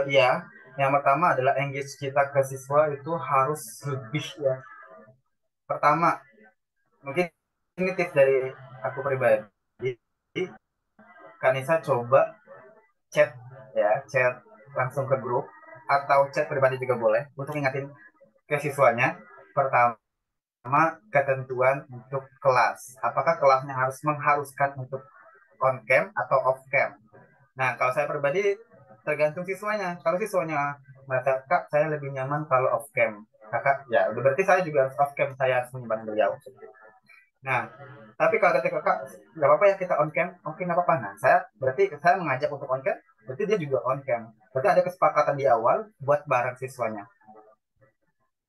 Ya, yang pertama adalah engage kita ke siswa itu harus lebih ya. Pertama, mungkin ini tips dari aku pribadi. Kanisa coba chat ya, chat langsung ke grup atau chat pribadi juga boleh untuk ingatin ke siswanya. Pertama, ketentuan untuk kelas. Apakah kelasnya harus mengharuskan untuk on cam atau off cam? Nah, kalau saya pribadi tergantung siswanya. Kalau siswanya merasa kak saya lebih nyaman kalau off cam, kakak ya udah berarti saya juga harus off cam, saya harus menyimpan beliau. Nah, tapi kalau ketika kak nggak apa-apa ya kita on cam, oke nggak apa-apa. Nah, saya mengajak untuk on cam, berarti dia juga on cam. Berarti ada kesepakatan di awal buat bareng siswanya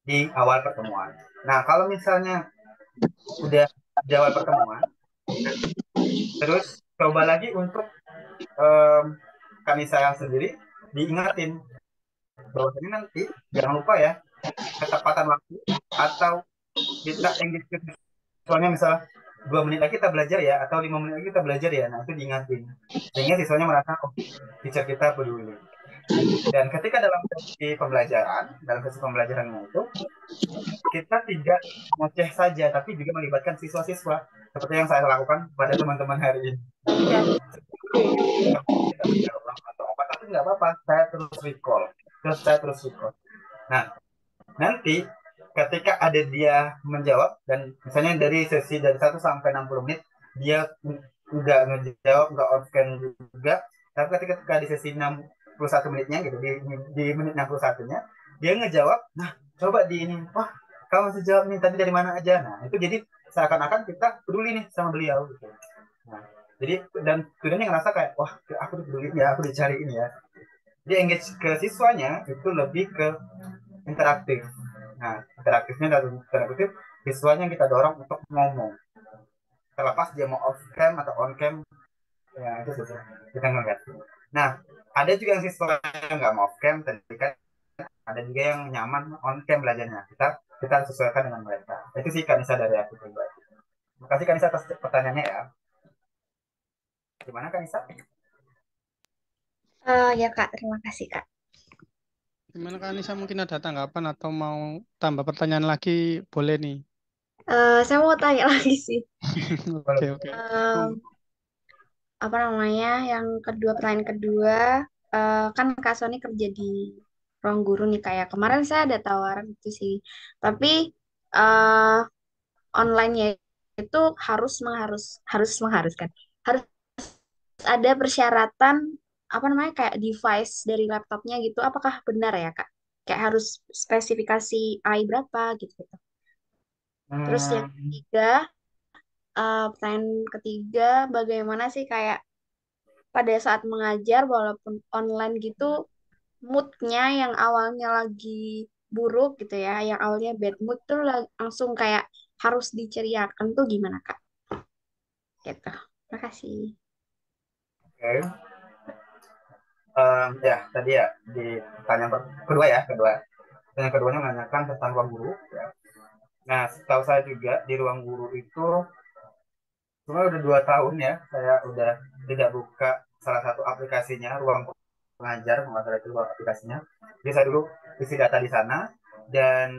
di awal pertemuan. Nah, kalau misalnya udah di awal pertemuan, terus coba lagi untuk um, kami saya sendiri diingatin bahwasanya nanti jangan lupa ya ketepatan waktu atau kita engage siswanya misalnya 2 menit lagi kita belajar ya atau 5 menit lagi kita belajar ya, nah itu diingatin sehingga siswanya merasa oh teacher kita peduli. Dan ketika dalam sesi pembelajarannya itu kita tidak ngoceh saja tapi juga melibatkan siswa-siswa seperti yang saya lakukan pada teman-teman hari ini. Ya, kita berjawab atau apa tapi nggak apa-apa, saya terus recall. Nah, nanti ketika ada dia menjawab dan misalnya dari sesi dari 1 sampai 60 menit dia nggak ngejawab, nggak on scan juga, tapi ketika di sesi 61 menitnya gitu, di menit 61-nya dia ngejawab, nah coba di ini, wah kamu masih jawab nih tadi dari mana aja, nah itu jadi seakan-akan kita peduli nih sama beliau gitu. Nah, jadi dan studentnya ngerasa kayak wah aku peduli ya, aku dicariin ya. Jadi engage ke siswanya itu lebih ke interaktif. Nah, interaktifnya dalam tanda kutip siswanya kita dorong untuk ngomong. Terlepas dia mau off cam atau on cam, ya itu susah. Kita ngeliat. Nah, ada juga yang siswa yang nggak mau off cam, tadi kan ada juga yang nyaman on cam belajarnya. Kita sesuaikan dengan mereka. Itu sih Kanisa dari aku pribadi. Terima kasih Kanisa atas pertanyaannya ya. Gimana Kanisa? Ya Kak, terima kasih Kak. Gimana Kak Nisa, mungkin ada tanggapan atau mau tambah pertanyaan lagi? Boleh nih. Saya mau tanya lagi sih. Oke, oke. Em, apa namanya? Yang kedua, pertanyaan kedua, kan Kak Sony kerja di ruang guru nih kayak kemarin saya ada tawaran itu sih. Tapi eh online ya itu harus mengharuskan harus ada persyaratan apa namanya kayak device dari laptopnya gitu. Apakah benar ya Kak? Kayak harus spesifikasi AI berapa gitu gitu. Terus yang Hmm, ketiga, pertanyaan ketiga, bagaimana sih kayak pada saat mengajar walaupun online gitu moodnya yang awalnya lagi buruk gitu ya, yang awalnya bad mood tuh langsung kayak harus diceriakan tuh gimana Kak? Gitu. Makasih. oke. Ya, tadi ya di pertanyaan kedua ya, kedua. Pertanyaan keduanya menanyakan tentang ruang guru. Ya. Nah, setahu saya juga di ruang guru itu cuma udah 2 tahun ya, saya udah tidak buka salah satu aplikasinya, ruang pengajar, kalau nggak salah itu ruang aplikasinya. Jadi saya dulu isi data di sana, dan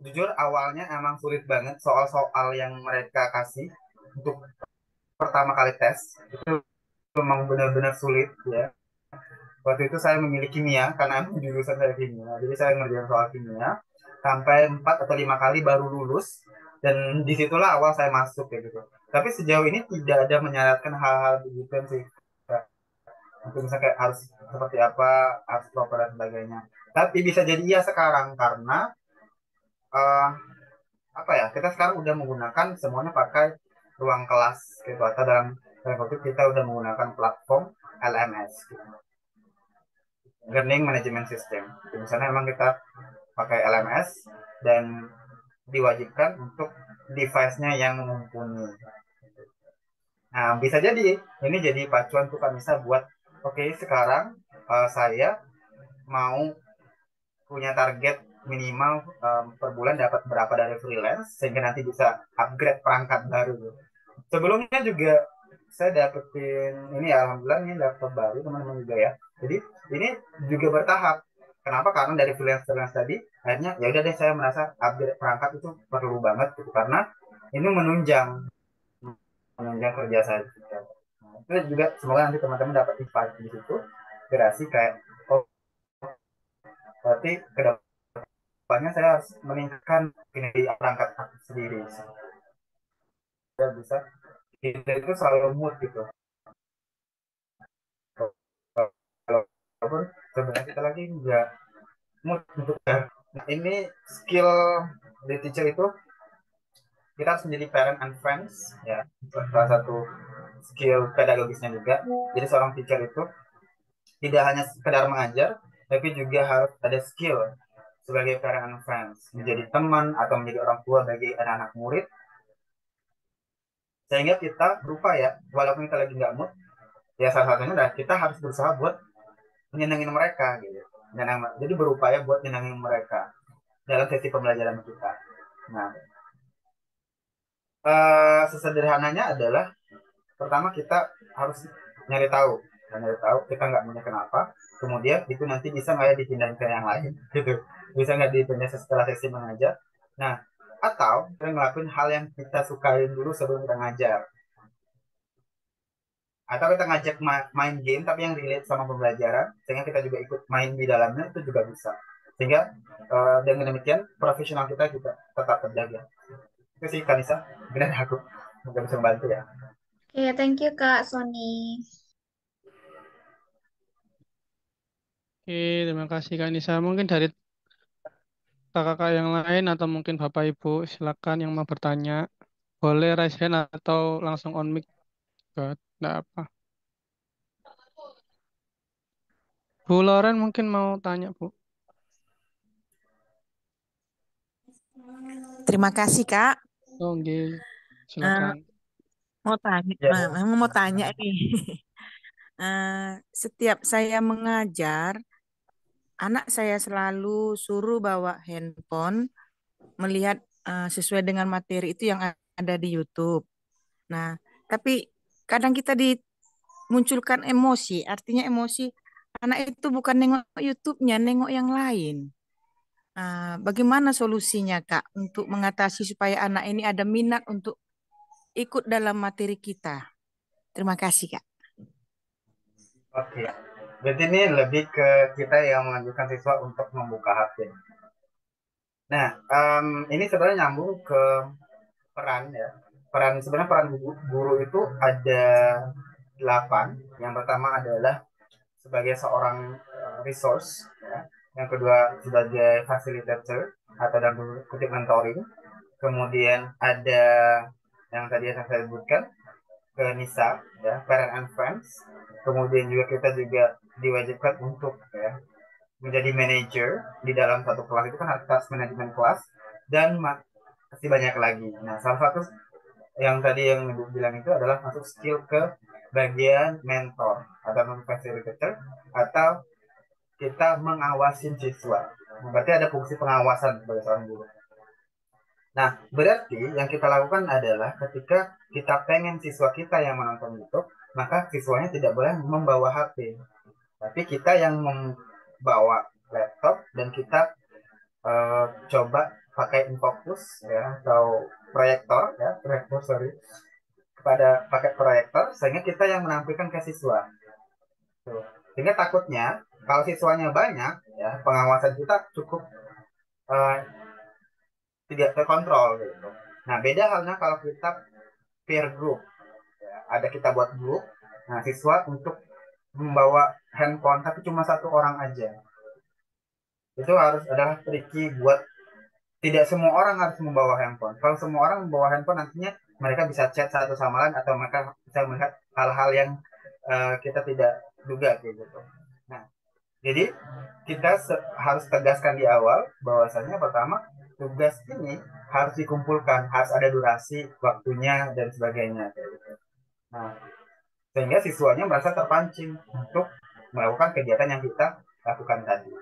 jujur awalnya emang sulit banget soal-soal yang mereka kasih untuk pertama kali tes. Itu memang benar-benar sulit ya. Waktu itu saya memilih kimia karena jurusan saya kimia. Jadi saya ngerjain soal kimia sampai 4 atau 5 kali baru lulus, dan disitulah awal saya masuk ya gitu. Tapi sejauh ini tidak ada menyarankan hal-hal begitu sih. Untuk misalnya kayak harus seperti apa, harus proper dan sebagainya. Tapi bisa jadi iya sekarang karena eh, apa ya, kita sekarang udah menggunakan semuanya pakai ruang kelas gitu, atau dalam waktu kita udah menggunakan platform LMS gitu. Learning Management System. Jadi misalnya memang kita pakai LMS dan diwajibkan untuk device-nya yang mumpuni. Nah, bisa jadi ini jadi pacuan untuk Kanisa buat oke, sekarang saya mau punya target minimal per bulan dapat berapa dari freelance sehingga nanti bisa upgrade perangkat baru. Sebelumnya juga saya dapetin ini ya, alhamdulillah ini laptop baru teman-teman juga ya. Jadi ini juga bertahap. Kenapa? Karena dari freelance tadi akhirnya ya udah deh, saya merasa upgrade perangkat itu perlu banget gitu karena ini menunjang kerja saya juga. Nah, itu juga semoga nanti teman-teman dapat insight di situ, inspirasi kayak oh berarti kedepannya saya harus meningkatkan ini di perangkat aku sendiri. Saya bisa itu selalu mood gitu. Walaupun sebenarnya kita lagi nggak mood untuk ini skill di teacher itu kita harus menjadi parent and friends ya, salah satu skill pedagogisnya juga. Jadi seorang teacher itu tidak hanya sekedar mengajar tapi juga harus ada skill sebagai parent and friends, menjadi teman atau menjadi orang tua bagi anak-anak murid, sehingga kita berupaya walaupun kita lagi nggak mood ya, salah satunya adalah kita harus berusaha buat menyenangin mereka gitu. Jadi berupaya buat menyenangin mereka dalam sesi pembelajaran kita. Nah, sesederhananya adalah pertama kita harus nyari tahu, dan nyari tahu kita nggak punya kenapa. Kemudian itu nanti bisa nggak ya dipindahin ke yang lain, gitu. Bisa nggak dipindah setelah sesi mengajar. Nah, atau kita ngelakuin hal yang kita sukain dulu sebelum kita ngajar. Atau kita ngajak main game tapi yang relate sama pembelajaran, sehingga kita juga ikut main di dalamnya, itu juga bisa. Sehingga dengan demikian profesional kita juga tetap terjaga. Itu sih Kanisa, benar aku mungkin bisa membantu ya. Oke, thank you Kak Sony. Oke, terima kasih Kak Nisa. Mungkin dari kakak-kakak yang lain atau mungkin Bapak Ibu, silakan yang mau bertanya. Boleh raise hand atau langsung on mic. Nggak apa. Bu Loren mungkin mau tanya, Bu. Terima kasih, Kak. Oh, nggih. Eh, Silakan. mau tanya, Ya, memang mau tanya nih. Setiap saya mengajar, anak saya selalu suruh bawa handphone, melihat sesuai dengan materi itu yang ada di YouTube. Nah, tapi kadang kita dimunculkan emosi, artinya emosi anak itu bukan nengok YouTube-nya, nengok yang lain. Bagaimana solusinya, Kak, untuk mengatasi supaya anak ini ada minat untuk ikut dalam materi kita? Terima kasih, Kak. oke. Jadi ini lebih ke kita yang mengajukan siswa untuk membuka HP. Nah, ini sebenarnya nyambung ke peran ya. sebenarnya peran guru itu ada 8. Yang pertama adalah sebagai seorang resource, ya. Yang kedua sebagai facilitator atau dalam kutip mentoring. Kemudian ada yang tadi yang saya sebutkan ke Nisa, ya, parent and friends. Kemudian juga kita juga diwajibkan untuk, ya, menjadi manager di dalam satu kelas itu kan atas manajemen kelas dan masih banyak lagi. Nah, salah satu yang tadi yang Ibu bilang itu adalah masuk skill ke bagian mentor atau facilitator atau kita mengawasin siswa. Berarti ada fungsi pengawasan sebagai seorang guru. Nah, berarti yang kita lakukan adalah ketika kita pengen siswa kita yang menonton YouTube, maka siswanya tidak boleh membawa HP. Tapi kita yang membawa laptop dan kita coba pakai infocus, ya, atau proyektor, ya, proyektor, sorry, kepada pakai proyektor sehingga kita yang menampilkan ke siswa. Tuh. Sehingga takutnya kalau siswanya banyak, ya, pengawasan kita cukup eh, tidak terkontrol gitu. Nah, beda halnya kalau kita peer group, ya. Ada kita buat grup, nah siswa untuk membawa handphone tapi cuma satu orang aja. Itu harus adalah tricky buat tidak semua orang harus membawa handphone. Kalau semua orang membawa handphone nantinya mereka bisa chat satu sama lain atau mereka bisa melihat hal-hal yang kita tidak duga kayak gitu. Nah, jadi kita harus tegaskan di awal bahwasanya pertama tugas ini harus dikumpulkan, harus ada durasi, waktunya dan sebagainya kayak gitu. Nah, sehingga siswanya merasa terpancing untuk melakukan kegiatan yang kita lakukan tadi.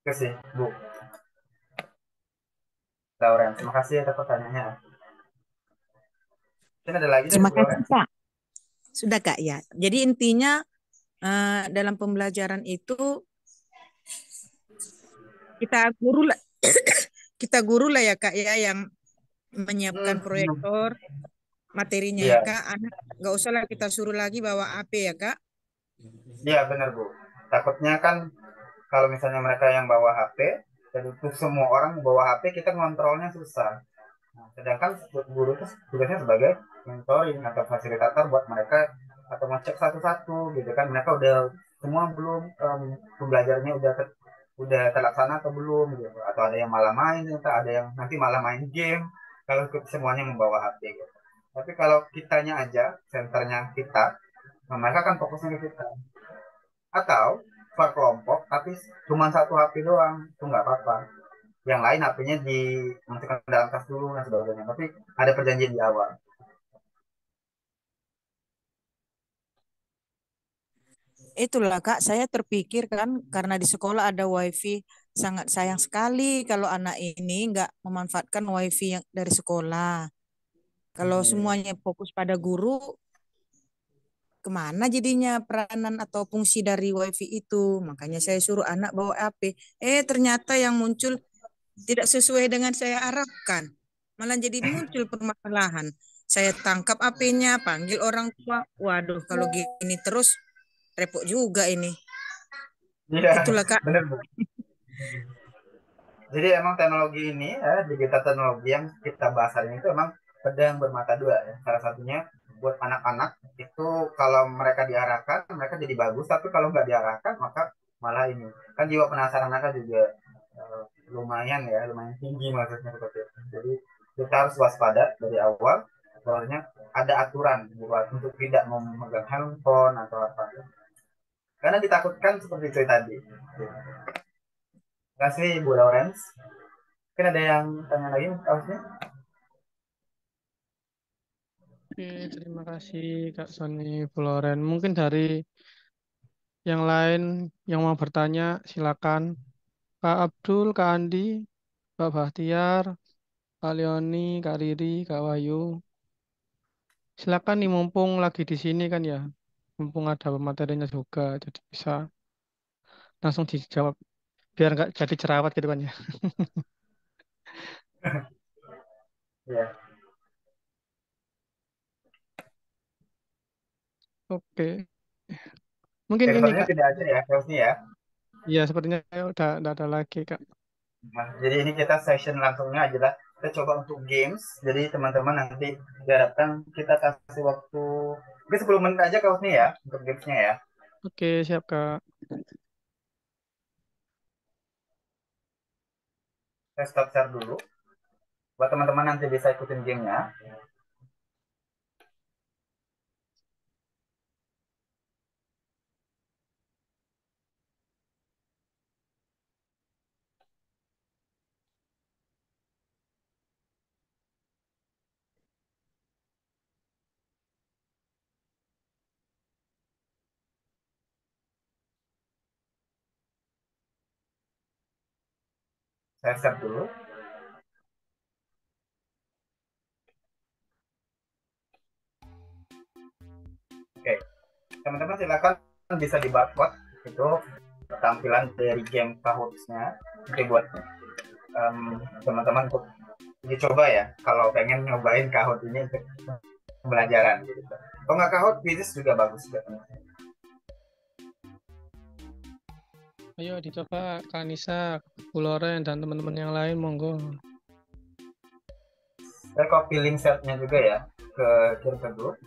Oke sih, Bu Lauren. Terima kasih atas pertanyaannya. Mungkin ada lagi dari Terima Bu kasih, Lauren? Kak. Sudah, Kak, ya. Jadi intinya dalam pembelajaran itu kita guru lah, kita guru lah ya, Kak, ya, yang menyiapkan proyektor, materinya ya, Iya, Kak. Anak nggak usah lah kita suruh lagi bawa HP ya, Kak. iya benar Bu. Takutnya kan kalau misalnya mereka yang bawa HP, dan itu semua orang bawa HP, kita ngontrolnya susah. Nah, sedangkan guru itu tugasnya sebagai mentoring atau fasilitator buat mereka atau ngecek satu-satu gitu kan. Mereka udah semua belum pembelajarannya udah terlaksana atau belum gitu. Atau ada yang malah main, atau ada yang nanti malah main game kalau semuanya membawa HP gitu. Tapi kalau kitanya aja, senternya kita, nah mereka kan fokusnya ke kita. Atau per kelompok tapi cuma satu HP doang, itu nggak apa-apa. Yang lain HP-nya dimasukkan ke dalam tas dulu dan sebagainya. Tapi ada perjanjian di awal. Itulah, Kak, saya terpikir kan karena di sekolah ada wifi, sangat sayang sekali kalau anak ini nggak memanfaatkan wifi yang dari sekolah. Kalau Hmm. semuanya fokus pada guru, kemana jadinya peranan atau fungsi dari wifi itu? Makanya saya suruh anak bawa HP. Ternyata yang muncul tidak sesuai dengan saya harapkan. Malah jadi muncul permasalahan. Saya tangkap HP-nya, panggil orang tua. Waduh, kalau gini terus repot juga ini. Iya, Itulah, Kak. benar Bu. Jadi emang teknologi ini, digital teknologi yang kita bahas hari ini itu emang pedang bermata dua ya. Salah satunya buat anak-anak itu kalau mereka diarahkan mereka jadi bagus, tapi kalau nggak diarahkan maka malah ini kan jiwa penasaran mereka juga eh, lumayan ya, lumayan tinggi maksudnya seperti itu. Jadi kita harus waspada dari awal bahwasanya ada aturan buat untuk tidak memegang handphone atau apa. Karena ditakutkan seperti itu tadi. Terima kasih Bu Lawrence. Mungkin ada yang tanya lagi harusnya. Oke, terima kasih Kak Sony Floren. Mungkin dari yang lain yang mau bertanya, silakan. Kak Abdul, Kak Andi, Pak Bahtiar, Kak Leoni, Kak Riri, Kak Wahyu. Silakan nih mumpung lagi di sini kan ya. Mumpung ada materinya juga, jadi bisa langsung dijawab. Biar nggak jadi cerawat gitu kan ya. Ya, Oke. Mungkin ini sepertinya Kak. tidak ada ya harusnya ya. Iya, sepertinya udah nggak ada lagi Kak. Nah, jadi ini kita session langsungnya adalah kita coba untuk games. Jadi teman-teman nanti diharapkan kita kasih waktu mungkin 10 menit aja Kak Husni ya untuk gamesnya ya. Oke, siap Kak. Saya stop share dulu. Buat teman-teman nanti bisa ikutin gamenya. Saya share dulu. Oke, teman-teman silakan bisa di barcode itu tampilan dari game Kahoot-nya. Nanti buat teman-teman untuk dicoba ya kalau pengen nyobain Kahoot ini untuk pembelajaran gitu. Kalau nggak Kahoot, Quizzes juga bagus juga. Ayo dicoba Kak Nisa, Bu Loren, dan teman-teman yang lain, monggo. Saya copy link setnya juga ya ke kirim ke grup.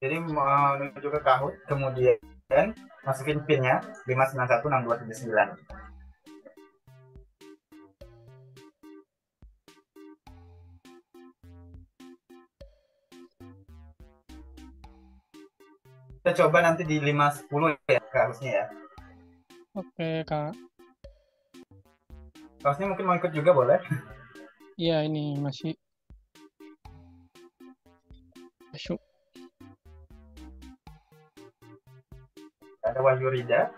Jadi menuju ke Kahoot, kemudian masukin PIN-nya 5916279. Kita coba nanti di 510 ya harusnya ya. Oke Kak. Harusnya mungkin mau ikut juga boleh. Iya ini masih masuk. Ada Wahyu Rida.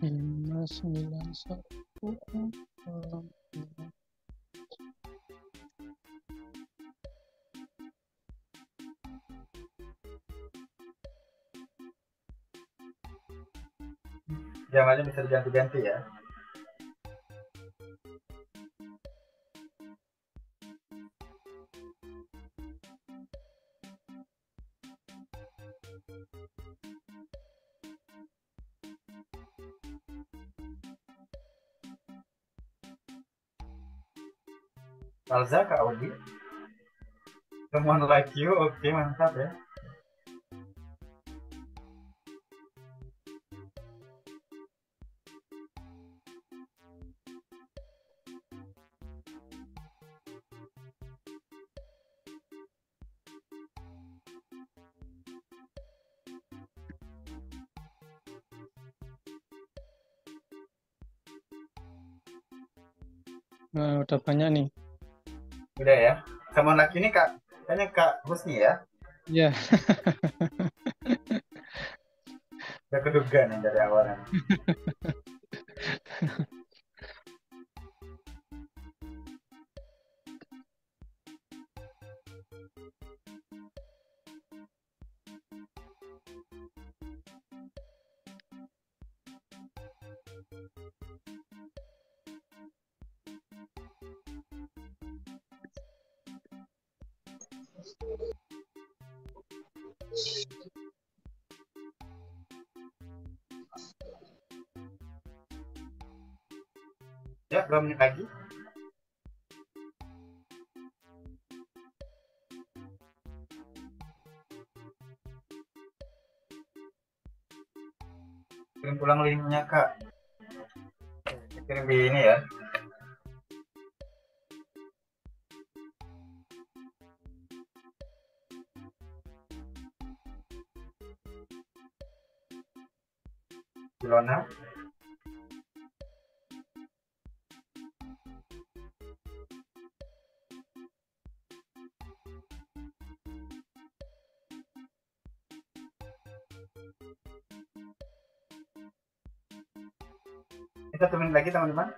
591. Jamnya bisa diganti-ganti ya. Salza, Kak Audi. Someone like you, oke mantap ya. Nah, udah banyak nih. Udah ya. Someone like you ini Kak, kayaknya Kak Husni ya. Iya. Udah keduga nih dari awalnya. Ya, 2 menit lagi. Kirim pulang linknya Kak. Kirim di ini ya. Ilona. Kita 1 menit lagi teman-teman.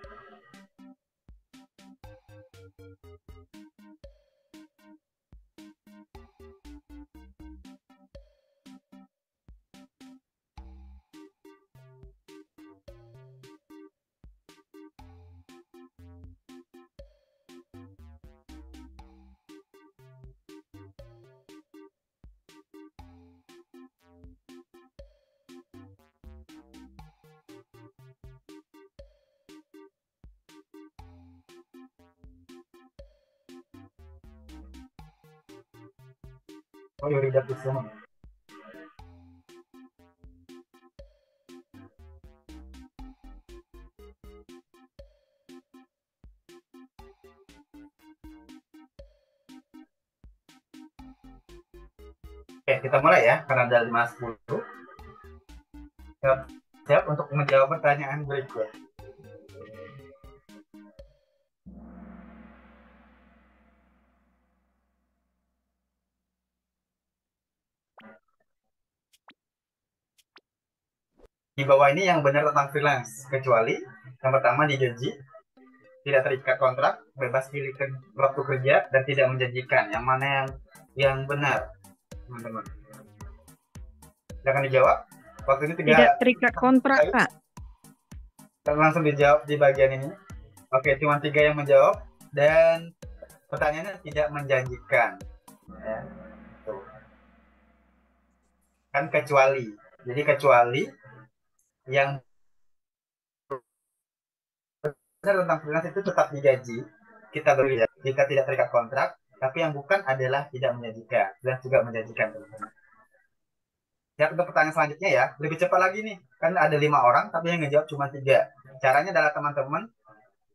Oh, Yurida Kusuma. Oke, kita mulai ya, karena ada 5:10. Siap untuk menjawab pertanyaan berikut. Di bawah ini yang benar tentang freelance, kecuali yang pertama digaji, tidak terikat kontrak, bebas pilih waktu kerja, dan tidak menjanjikan. Yang mana yang benar, teman-teman? Silakan dijawab. Waktu ini Tidak terikat kontrak, Kak. Langsung dijawab di bagian ini. Oke, cuma 3 yang menjawab, dan pertanyaannya tidak menjanjikan. Ya. Tuh. Kan kecuali. Jadi kecuali yang benar tentang freelance itu tetap digaji, kita bekerja, jika tidak terikat kontrak, tapi yang bukan adalah tidak menjanjikan, dan juga menjanjikan, teman-teman. Ya, untuk pertanyaan selanjutnya ya, lebih cepat lagi nih, kan ada 5 orang, tapi yang ngejawab cuma 3. Caranya adalah teman-teman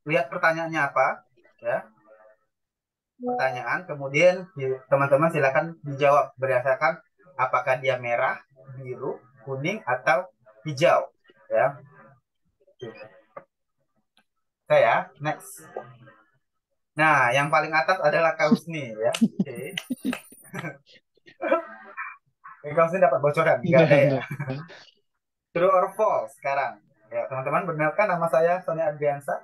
lihat pertanyaannya apa, ya, pertanyaan, kemudian teman-teman silakan dijawab berdasarkan apakah dia merah, biru, kuning, atau hijau, ya. Oke ya, next. Nah, yang paling atas adalah Kak Husni, ya. Oke. Kak Husni dapat bocoran, enggak ada ya. True or false sekarang. Ya, teman-teman, benarkah nama saya Sony Adriansa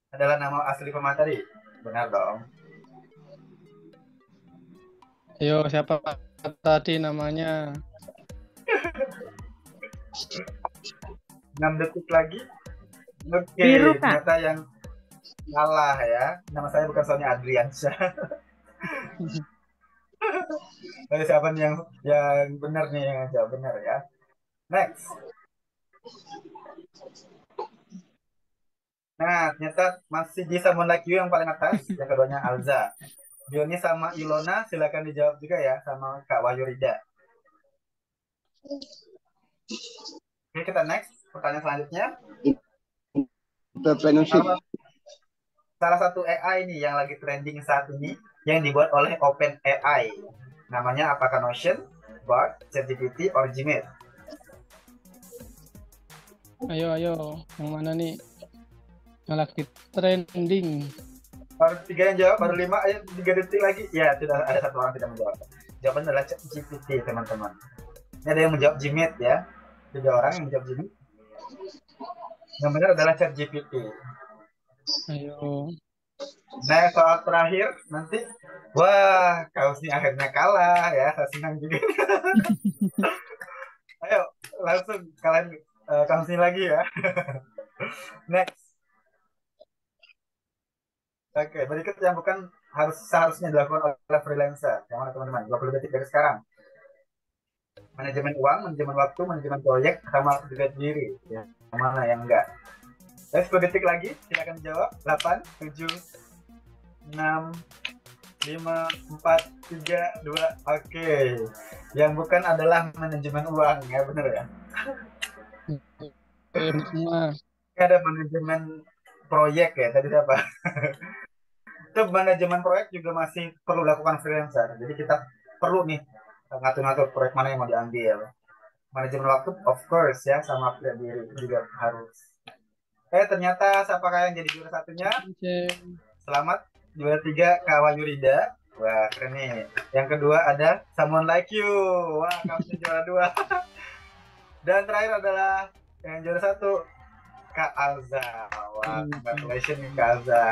adalah nama asli pemateri? Benar dong. Ayo, siapa tadi namanya? 6 detik lagi. Oke, Biru, Kak. ternyata yang salah ya. Nama saya bukan Sony Adriansa. Siapa nih yang benar nih, yang jawab benar ya. Next. Nah, ternyata masih di Someone Like You yang paling atas. Yang keduanya Alza. Bioni sama Ilona silakan dijawab juga ya sama Kak Wahyu Rida. Oke, kita next. Pertanyaan selanjutnya. Salah satu AI nih yang lagi trending saat ini yang dibuat oleh OpenAI. Namanya apakah Notion, Bard, ChatGPT, or Gmail? Ayo, yang mana nih? Yang lagi trending. Baru 3 yang jawab, baru 5, ayo 3 detik lagi. Ya, sudah ada 1 orang tidak menjawab. Jawabannya adalah ChatGPT, teman-teman. Ini ada yang menjawab Gmail ya. 3 orang yang menjawab Gmail. Yang benar adalah ChatGPT. Ayo. Nah, soal terakhir nanti, wah, Kaus ini akhirnya kalah ya. Saya senang juga. Ayo, langsung kalian Kaus ini lagi ya. Next. Oke, berikut yang bukan seharusnya dilakukan oleh freelancer. Yang mana teman-teman? 20 detik dari sekarang. Manajemen uang, manajemen waktu, manajemen proyek, sama juga diri. Ya. Yang mana yang enggak? 10 detik lagi, silakan jawab. 8, 7, 6, 5, 4, 3, 2. Oke. Yang bukan adalah manajemen uang, ya benar ya? Semua. Ada manajemen proyek ya, tadi siapa? Itu manajemen proyek juga masih perlu dilakukan freelancer. Jadi kita perlu nih ngatur-ngatur proyek mana yang mau diambil. Manajemen waktu, of course ya, sama upgrade diri juga harus. Ternyata siapakah yang jadi juara satunya? Selamat, juara 3 Kak Wahyu Rida. Wah, keren nih. Yang kedua ada Someone Like You. Wah, kamu juara 2. Dan terakhir adalah yang juara 1 Kak Alza. Wah, congratulations nih Kak Alza.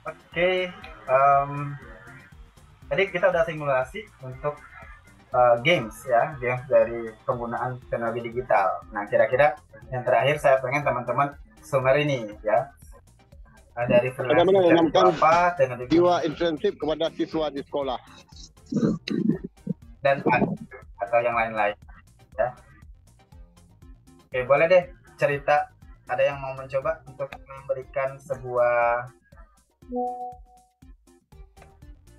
Oke, tadi kita udah simulasi untuk games ya, games dari penggunaan teknologi digital. Nah, kira-kira yang terakhir saya pengen teman-teman summary ini ya. Dari freelance apa teknologi jiwa intensif kepada siswa di sekolah dan atau yang lain-lain ya. Oke, boleh deh cerita, ada yang mau mencoba untuk memberikan sebuah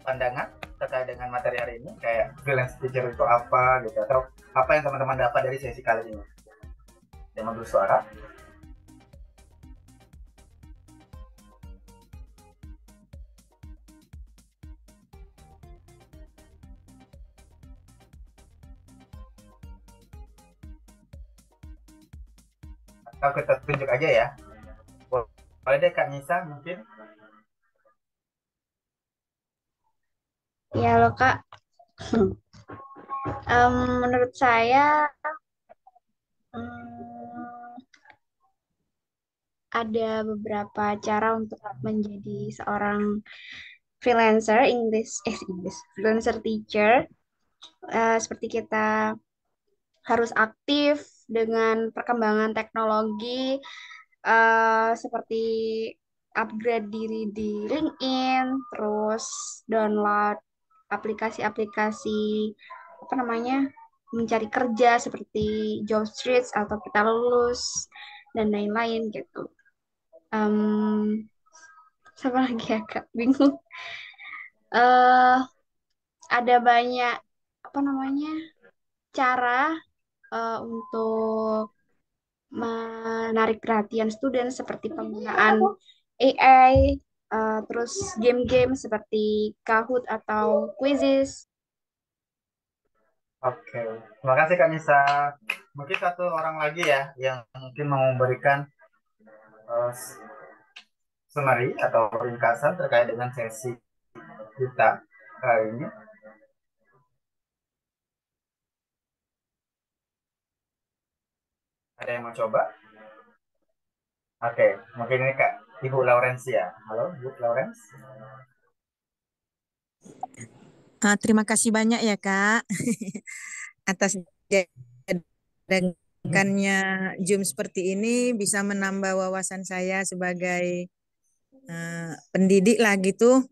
pandangan terkait dengan materi hari ini, kayak freelance teacher itu apa gitu, atau apa yang teman-teman dapat dari sesi kali ini? Yang bersuara. Atau kita tunjuk aja ya. Boleh deh Kak Nisa mungkin. Ya loh Kak, menurut saya ada beberapa cara untuk menjadi seorang freelancer freelancer teacher. Seperti kita harus aktif dengan perkembangan teknologi, seperti upgrade diri di LinkedIn, terus download aplikasi-aplikasi apa namanya mencari kerja seperti Jobstreet atau Kita Lulus dan lain-lain gitu. Sama lagi ya Kak, bingung. eh ada banyak apa namanya cara untuk menarik perhatian student seperti penggunaan AI, terus game-game seperti Kahoot atau Quizzes. Oke, terima kasih Kak Nisa. Mungkin satu orang lagi ya yang mungkin mau memberikan uh, summary atau ringkasan terkait dengan sesi kita kali ini. Ada yang mau coba? Oke, mungkin ini Kak Ibu Laurencia. Halo, Bu Lawrence. Terima kasih banyak ya Kak atas diadakannya Zoom seperti ini, bisa menambah wawasan saya sebagai pendidik lah gitu.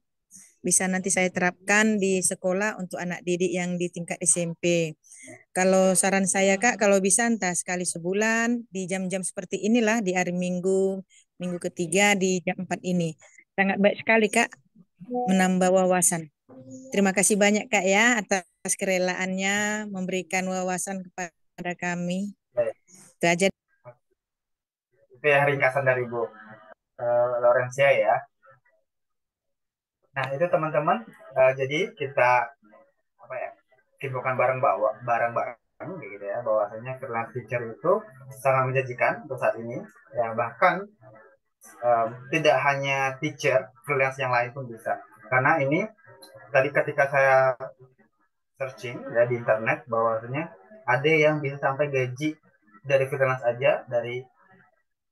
Bisa nanti saya terapkan di sekolah untuk anak didik yang di tingkat SMP. Kalau saran saya Kak, kalau bisa entah sekali sebulan di jam-jam seperti inilah di hari Minggu, Minggu ketiga di jam 4 ini. Sangat baik sekali Kak, menambah wawasan. Terima kasih banyak Kak ya atas kerelaannya memberikan wawasan kepada kami. Baik. Itu aja. Itu ya ringkasan dari Bu Laurencia ya. Nah itu teman-teman, jadi kita apa ya, bukan bareng-bareng gitu ya, bahwasanya freelance teacher itu sangat menjanjikan untuk saat ini ya, bahkan tidak hanya teacher, freelance yang lain pun bisa, karena ini tadi ketika saya searching ya di internet, bahwasanya ada yang bisa sampai gaji dari freelance aja dari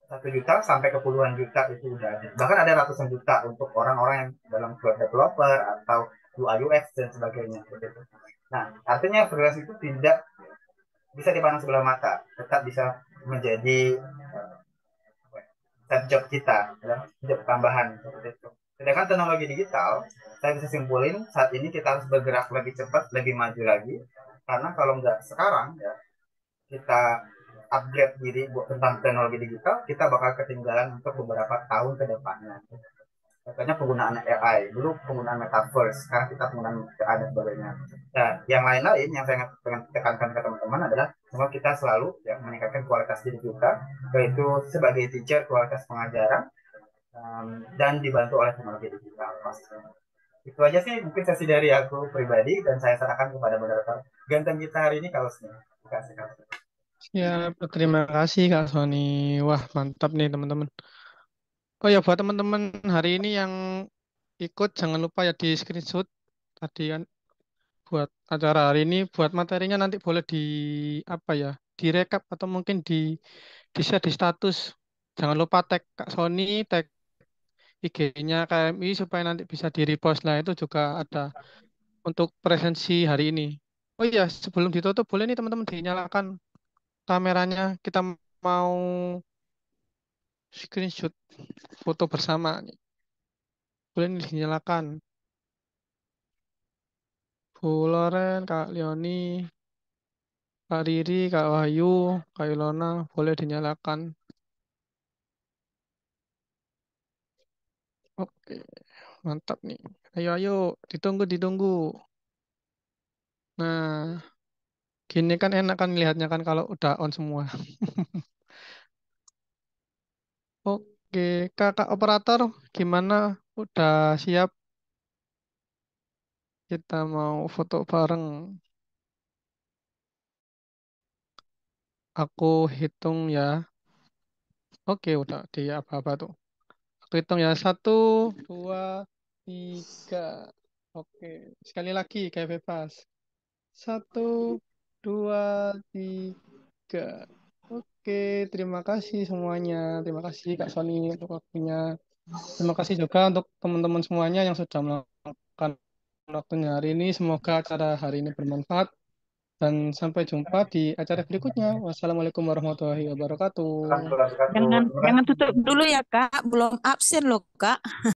1 juta sampai ke puluhan juta itu udah ada. Bahkan ada ratusan juta untuk orang-orang yang dalam web developer atau UI UX dan sebagainya. Begitu. Nah, artinya freelance itu tidak bisa dipandang sebelah mata, tetap bisa menjadi side job kita, ya, job tambahan seperti itu. Sedangkan teknologi digital, saya bisa simpulin saat ini kita harus bergerak lebih cepat, lebih maju lagi. Karena kalau nggak sekarang, ya, kita upgrade diri buat tentang teknologi digital, kita bakal ketinggalan untuk beberapa tahun ke depannya. Contohnya penggunaan AI, dulu penggunaan metaverse, sekarang kita penggunaan AI dan sebagainya. Nah, yang lain-lain yang saya pengen tekankan ke teman-teman adalah semua kita selalu ya, meningkatkan kualitas diri kita, yaitu sebagai teacher kualitas pengajaran, dan dibantu oleh teknologi digital. Pastinya. Itu aja sih mungkin sesi dari aku pribadi, dan saya serahkan kepada moderator ganteng kita hari ini, Kausnya. Terima kasih. Ya, terima kasih Kak Sony. Wah, mantap nih teman-teman. Oh ya, buat teman-teman hari ini yang ikut, jangan lupa ya di screenshot tadi kan buat acara hari ini, buat materinya nanti boleh di apa ya, direkap atau mungkin di share di status. Jangan lupa tag Kak Sony, tag IG-nya KMI supaya nanti bisa di repost. Nah, itu juga ada untuk presensi hari ini. Oh iya, sebelum ditutup boleh nih teman-teman dinyalakan kameranya. Kita mau screenshot foto bersama nih. Boleh nih dinyalakan. Bu Loren, Kak Leoni, Kak Riri, Kak Wahyu, Kak Ilona, boleh dinyalakan. Oke, mantap nih. Ayo, ayo, ditunggu, ditunggu. Nah, gini kan enak kan lihatnya kan kalau udah on semua. Oke, kakak operator, gimana? Udah siap? Kita mau foto bareng. Aku hitung ya. Oke, udah di apa-apa tuh. Aku hitung ya. 1, 2, 3. Oke, sekali lagi kayak bebas. 1, 2, 3. Oke, terima kasih semuanya. Terima kasih Kak Sony untuk waktunya. Terima kasih juga untuk teman-teman semuanya yang sudah melakukan waktunya hari ini. Semoga acara hari ini bermanfaat. Dan sampai jumpa di acara berikutnya. Wassalamualaikum warahmatullahi wabarakatuh. Alhamdulillah, Jangan terima jangan kasih. tutup dulu ya Kak, belum absen loh Kak.